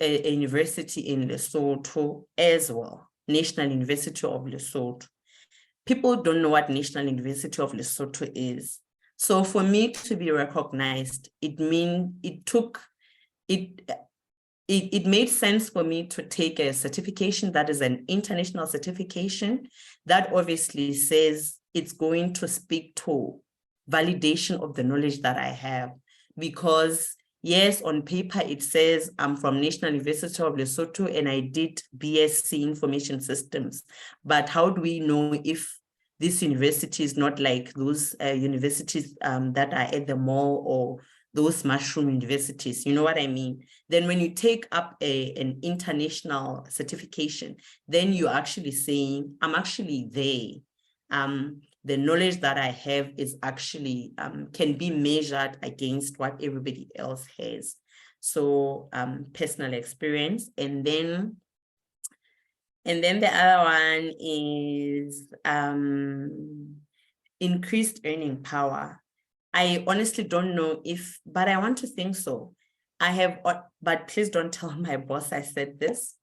a university in Lesotho as well, National University of Lesotho. People don't know what National University of Lesotho is. So for me to be recognized, it made sense for me to take a certification that is an international certification that obviously says it's going to speak to validation of the knowledge that I have. Because yes, on paper, it says I'm from National University of Lesotho and I did BSc Information Systems. But how do we know if this university is not like those universities that are at the mall or those mushroom universities? You know what I mean? Then when you take up an international certification, then you're actually saying, I'm actually there. The knowledge that I have is actually can be measured against what everybody else has. So personal experience. And then the other one is increased earning power. I honestly don't know but I want to think so. But please don't tell my boss I said this.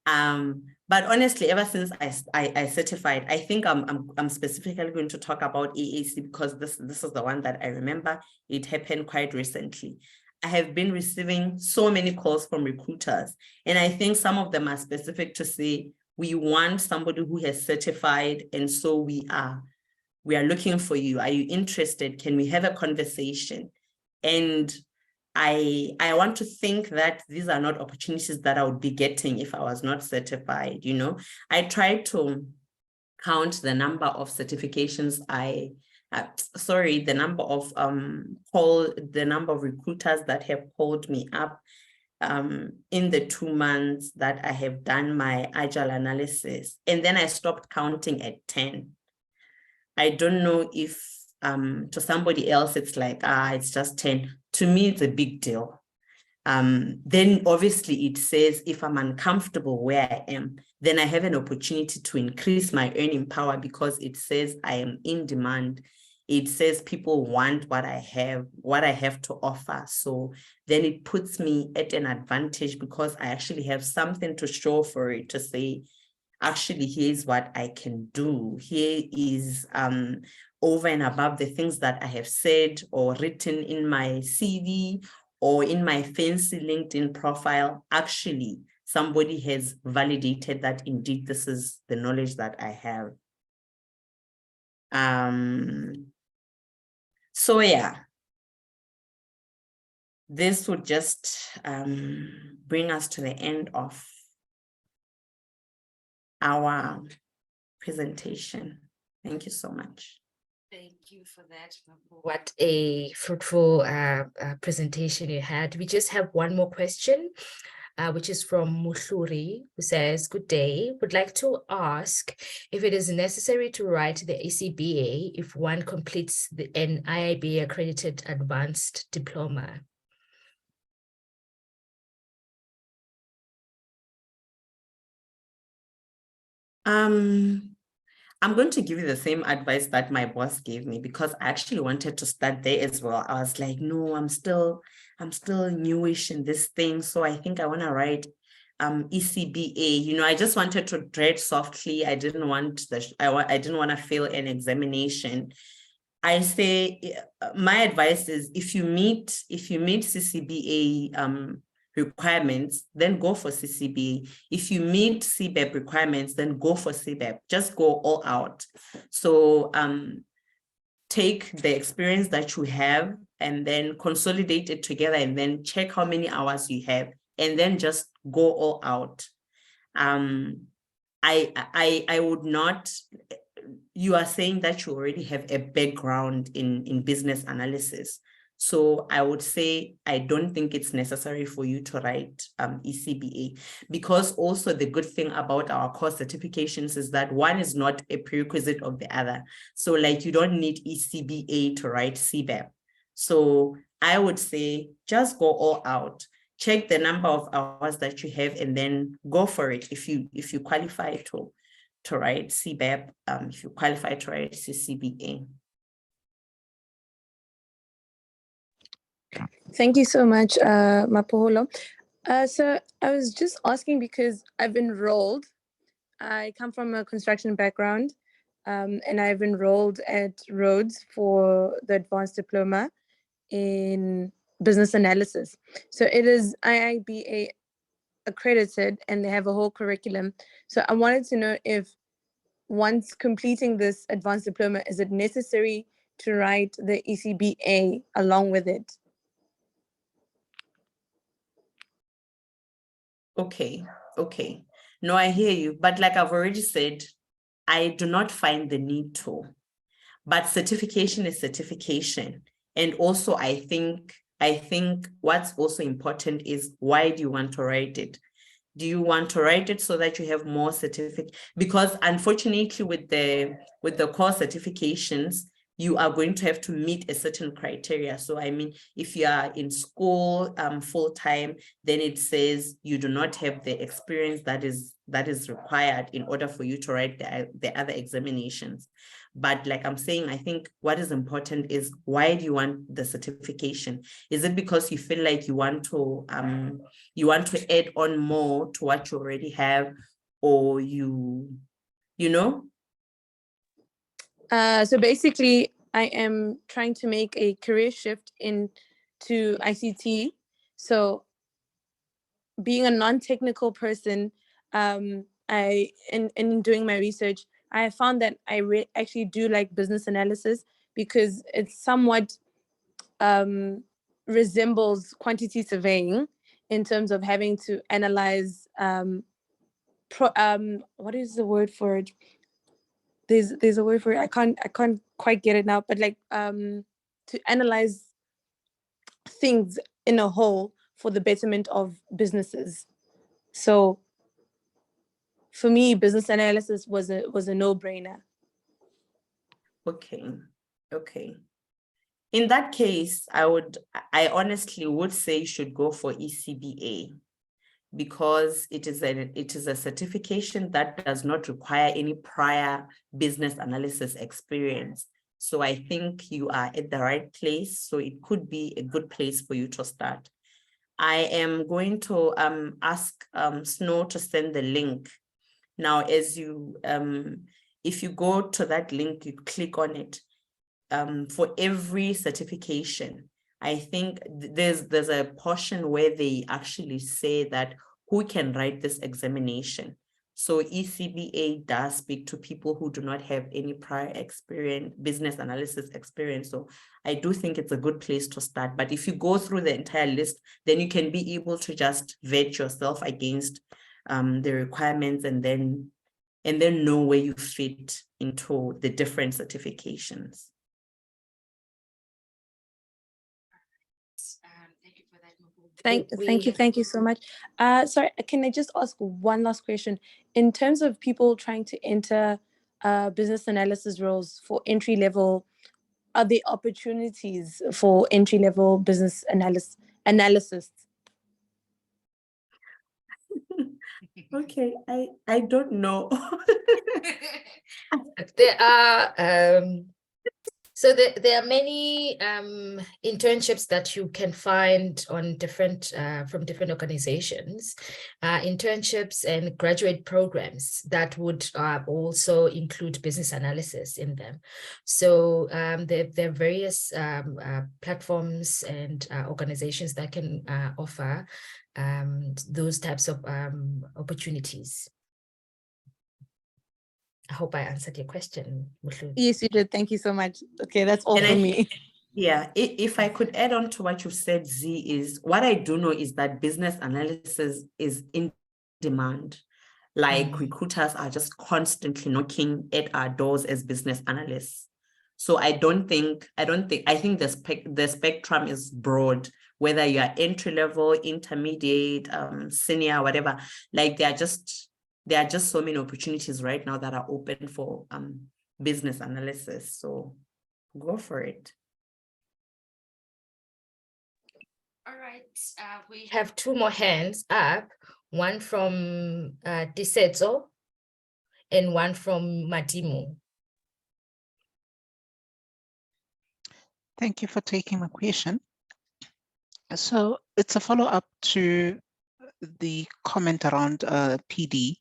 But honestly, ever since I certified, I think I'm specifically going to talk about AAC because this is the one that I remember. It happened quite recently. I have been receiving so many calls from recruiters, and I think some of them are specific to say, we want somebody who has certified, and so we are looking for you. Are you interested? Can we have a conversation? And I want to think that these are not opportunities that I would be getting if I was not certified. You know, I tried to count the number of certifications the number of the number of recruiters that have called me up in the 2 months that I have done my agile analysis, and then I stopped counting at 10. I don't know if to somebody else it's like, it's just 10. To me, it's a big deal. Then obviously it says if I'm uncomfortable where I am, then I have an opportunity to increase my earning power because it says I am in demand. It says people want what I have to offer. So then it puts me at an advantage because I actually have something to show for it, to say, actually, here's what I can do. Here is over and above the things that I have said or written in my CV or in my fancy LinkedIn profile. Actually, somebody has validated that indeed this is the knowledge that I have. So yeah, this would just bring us to the end of our presentation. Thank you so much. Thank you for that. What a fruitful presentation you had. We just have one more question. which is from Muhluri, who says, "Good day. Would like to ask if it is necessary to write the IIBA if one completes an IIBA accredited advanced diploma." I'm going to give you the same advice that my boss gave me, because I actually wanted to start there as well. I was like, no, I'm still newish in this thing. So I think I want to write IIBA. You know, I just wanted to tread softly. I didn't want I didn't want to fail an examination. I say my advice is if you meet CCBA requirements, then go for CCBA. If you meet CBEP requirements, then go for CBEP. Just go all out. So take the experience that you have and then consolidate it together and then check how many hours you have and then just go all out. I would not. You are saying that you already have a background in business analysis. So I would say, I don't think it's necessary for you to write IIBA, because also the good thing about our core certifications is that one is not a prerequisite of the other. So like you don't need IIBA to write CBEP. So I would say just go all out, check the number of hours that you have and then go for it if you qualify to write CBEP, if you qualify to write CCBA. Thank you so much, Mapholoho. So I was just asking because I've enrolled. I come from a construction background, and I've enrolled at Rhodes for the advanced diploma in business analysis. So it is IIBA accredited and they have a whole curriculum. So I wanted to know if once completing this advanced diploma, is it necessary to write the IIBA along with it? Okay. No, I hear you. But like I've already said, I do not find the need to. But certification is certification. And also, I think what's also important is, why do you want to write it? Do you want to write it so that you have more certificate? Because unfortunately, with the core certifications, you are going to have to meet a certain criteria. So I mean, if you are in school full-time, then it says you do not have the experience that is required in order for you to write the other examinations. But like I'm saying, I think what is important is, why do you want the certification? Is it because you feel like you want to add on more to what you already have, or you know? So basically, I am trying to make a career shift into ICT. So being a non-technical person, in doing my research, I have found that I actually do like business analysis, because it somewhat resembles quantity surveying in terms of having to analyze what is the word for it? There's a word for it. I can't quite get it now, but like to analyze things in a whole for the betterment of businesses. So for me, business analysis was a no-brainer. Okay. In that case, I honestly would say you should go for IIBA, because it is a certification that does not require any prior business analysis experience. So I think you are at the right place. So it could be a good place for you to start. I am going to ask Snow to send the link. Now, as you, if you go to that link, you click on it. For every certification, I think there's a portion where they actually say that who can write this examination. So IIBA does speak to people who do not have any prior experience, business analysis experience. So I do think it's a good place to start. But if you go through the entire list, then you can be able to just vet yourself against the requirements and then know where you fit into the different certifications. Thank you for that, Mapholoho. Thank you so much. Sorry, can I just ask one last question? In terms of people trying to enter business analysis roles for entry level, are there opportunities for entry level business analysts? Okay, I don't know. There are so there are many internships that you can find on different from different organizations, internships and graduate programs that would also include business analysis in them. So there are various platforms and organizations that can offer those types of opportunities. I hope I answered your question, Mapholoho. Yes, you did. Thank you so much. Okay, that's all And for me. Yeah, if I could add on to what you've said, Z, is what I do know is that business analysis is in demand. Like recruiters are just constantly knocking at our doors as business analysts. So I think the spectrum is broad, whether you are entry level, intermediate, senior, whatever. Like there are just so many opportunities right now that are open for business analysis. So go for it. All right, we have two more hands up, one from Disetso and one from Matimo. Thank you for taking my question. So it's a follow-up to the comment around PD.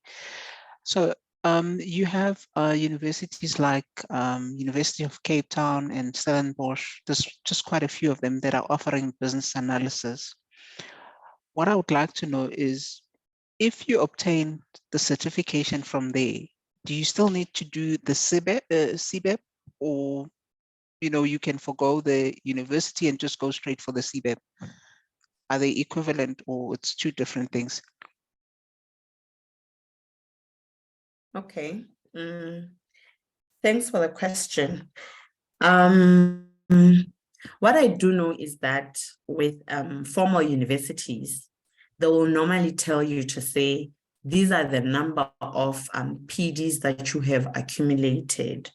So you have universities like University of Cape Town and Stellenbosch. There's just quite a few of them that are offering business analysis. What I would like to know is, if you obtain the certification from there, do you still need to do the CBEP, or you can forgo the university and just go straight for the CBEP? Are they equivalent, or it's two different things? Okay. Thanks for the question. What I do know is that with formal universities, they will normally tell you to say, these are the number of PDs that you have accumulated.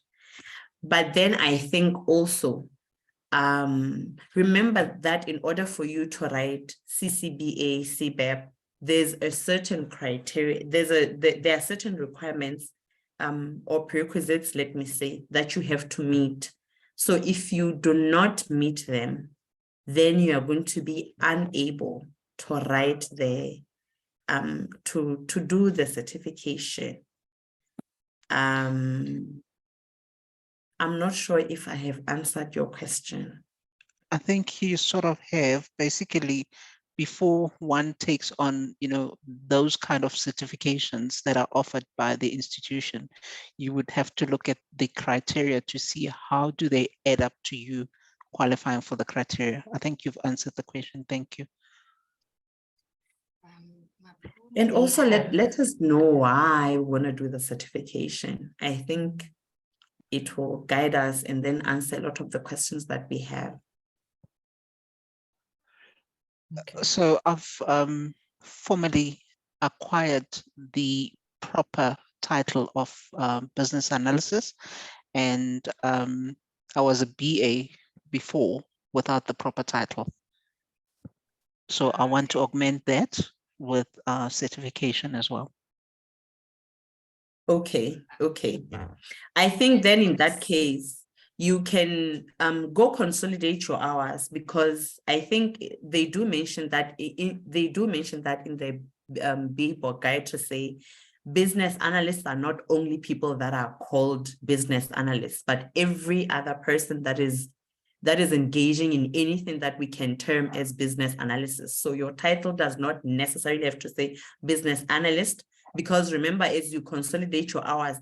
But then I think also, remember that in order for you to write CCBA, CBEP, there's a certain criteria, there are certain requirements or prerequisites, let me say, that you have to meet. So if you do not meet them, then you are going to be unable to write the, to do the certification. I'm not sure if I have answered your question. I think you sort of have. Basically, before one takes on, those kind of certifications that are offered by the institution, you would have to look at the criteria to see how do they add up to you qualifying for the criteria. I think you've answered the question. Thank you. And also let us know why we want to do the certification. I think it will guide us and then answer a lot of the questions that we have. Okay. So I've formally acquired the proper title of business analysis, and I was a BA before without the proper title. So I want to augment that with certification as well. Okay. I think then in that case, you can go consolidate your hours, because I think they do mention that in the BIBOK guide to say business analysts are not only people that are called business analysts, but every other person that is engaging in anything that we can term as business analysis. So your title does not necessarily have to say business analyst, because remember, as you consolidate your hours,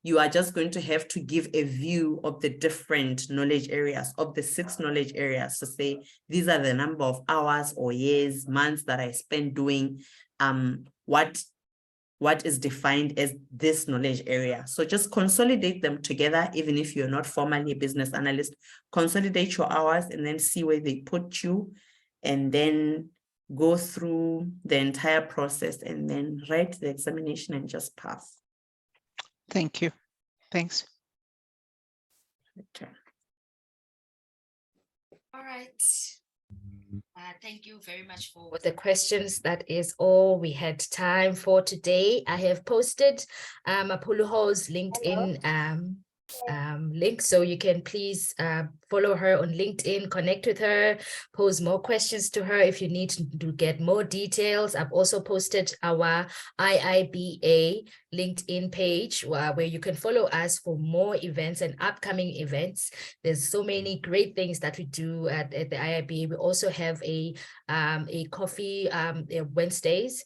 you are just going to have to give a view of the different knowledge areas, of the 6 knowledge areas, to say, these are the number of hours or years, months that I spent doing what is defined as this knowledge area. So just consolidate them together, even if you're not formally a business analyst. Consolidate your hours and then see where they put you. and then go through the entire process and then write the examination and just pass. Thank you. Thanks. Okay. All right. Thank you very much for the questions. That is all we had time for today. I have posted Mapholoho's LinkedIn link, so you can please follow her on LinkedIn, connect with her, pose more questions to her if you need to get more details. I've also posted our IIBA LinkedIn page where you can follow us for more events and upcoming events. There's so many great things that we do at the IIBA. We also have a coffee Wednesdays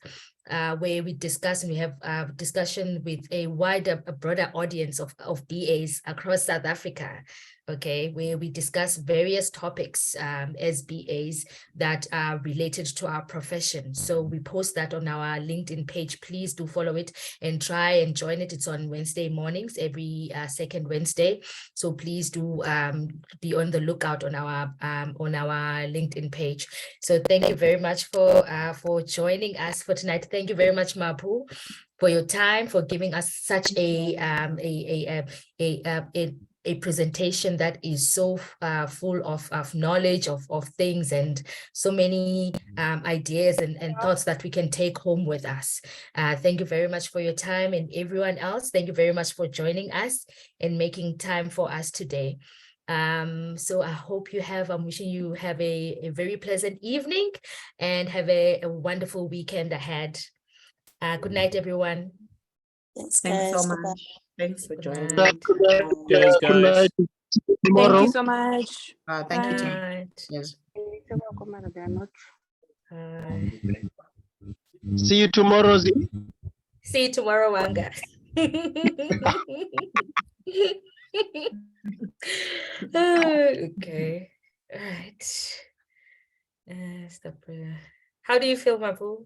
where we discuss, and we have discussion with a broader audience of BAs across South Africa, okay, where we discuss various topics as BAs that are related to our profession. So we post that on our LinkedIn page. Please do follow it and try and join it. It's on Wednesday mornings, every second Wednesday. So please do be on the lookout on our LinkedIn page. So thank you very much for joining us for tonight. Thank you very much, Mapho, for your time, for giving us such a presentation that is so full of knowledge of things, and so many ideas and thoughts that we can take home with us. Thank you very much for your time, and everyone else, thank you very much for joining us and making time for us today. So I hope I'm wishing you have a very pleasant evening and have a wonderful weekend ahead. Good night, everyone. Thanks so much. Thanks for joining. Cheers, guys. Thank you so much. Thank you, Tim. Right. Yes. See you tomorrow. See you tomorrow, Wanga. Okay. All right. Stop. How do you feel, Mabu?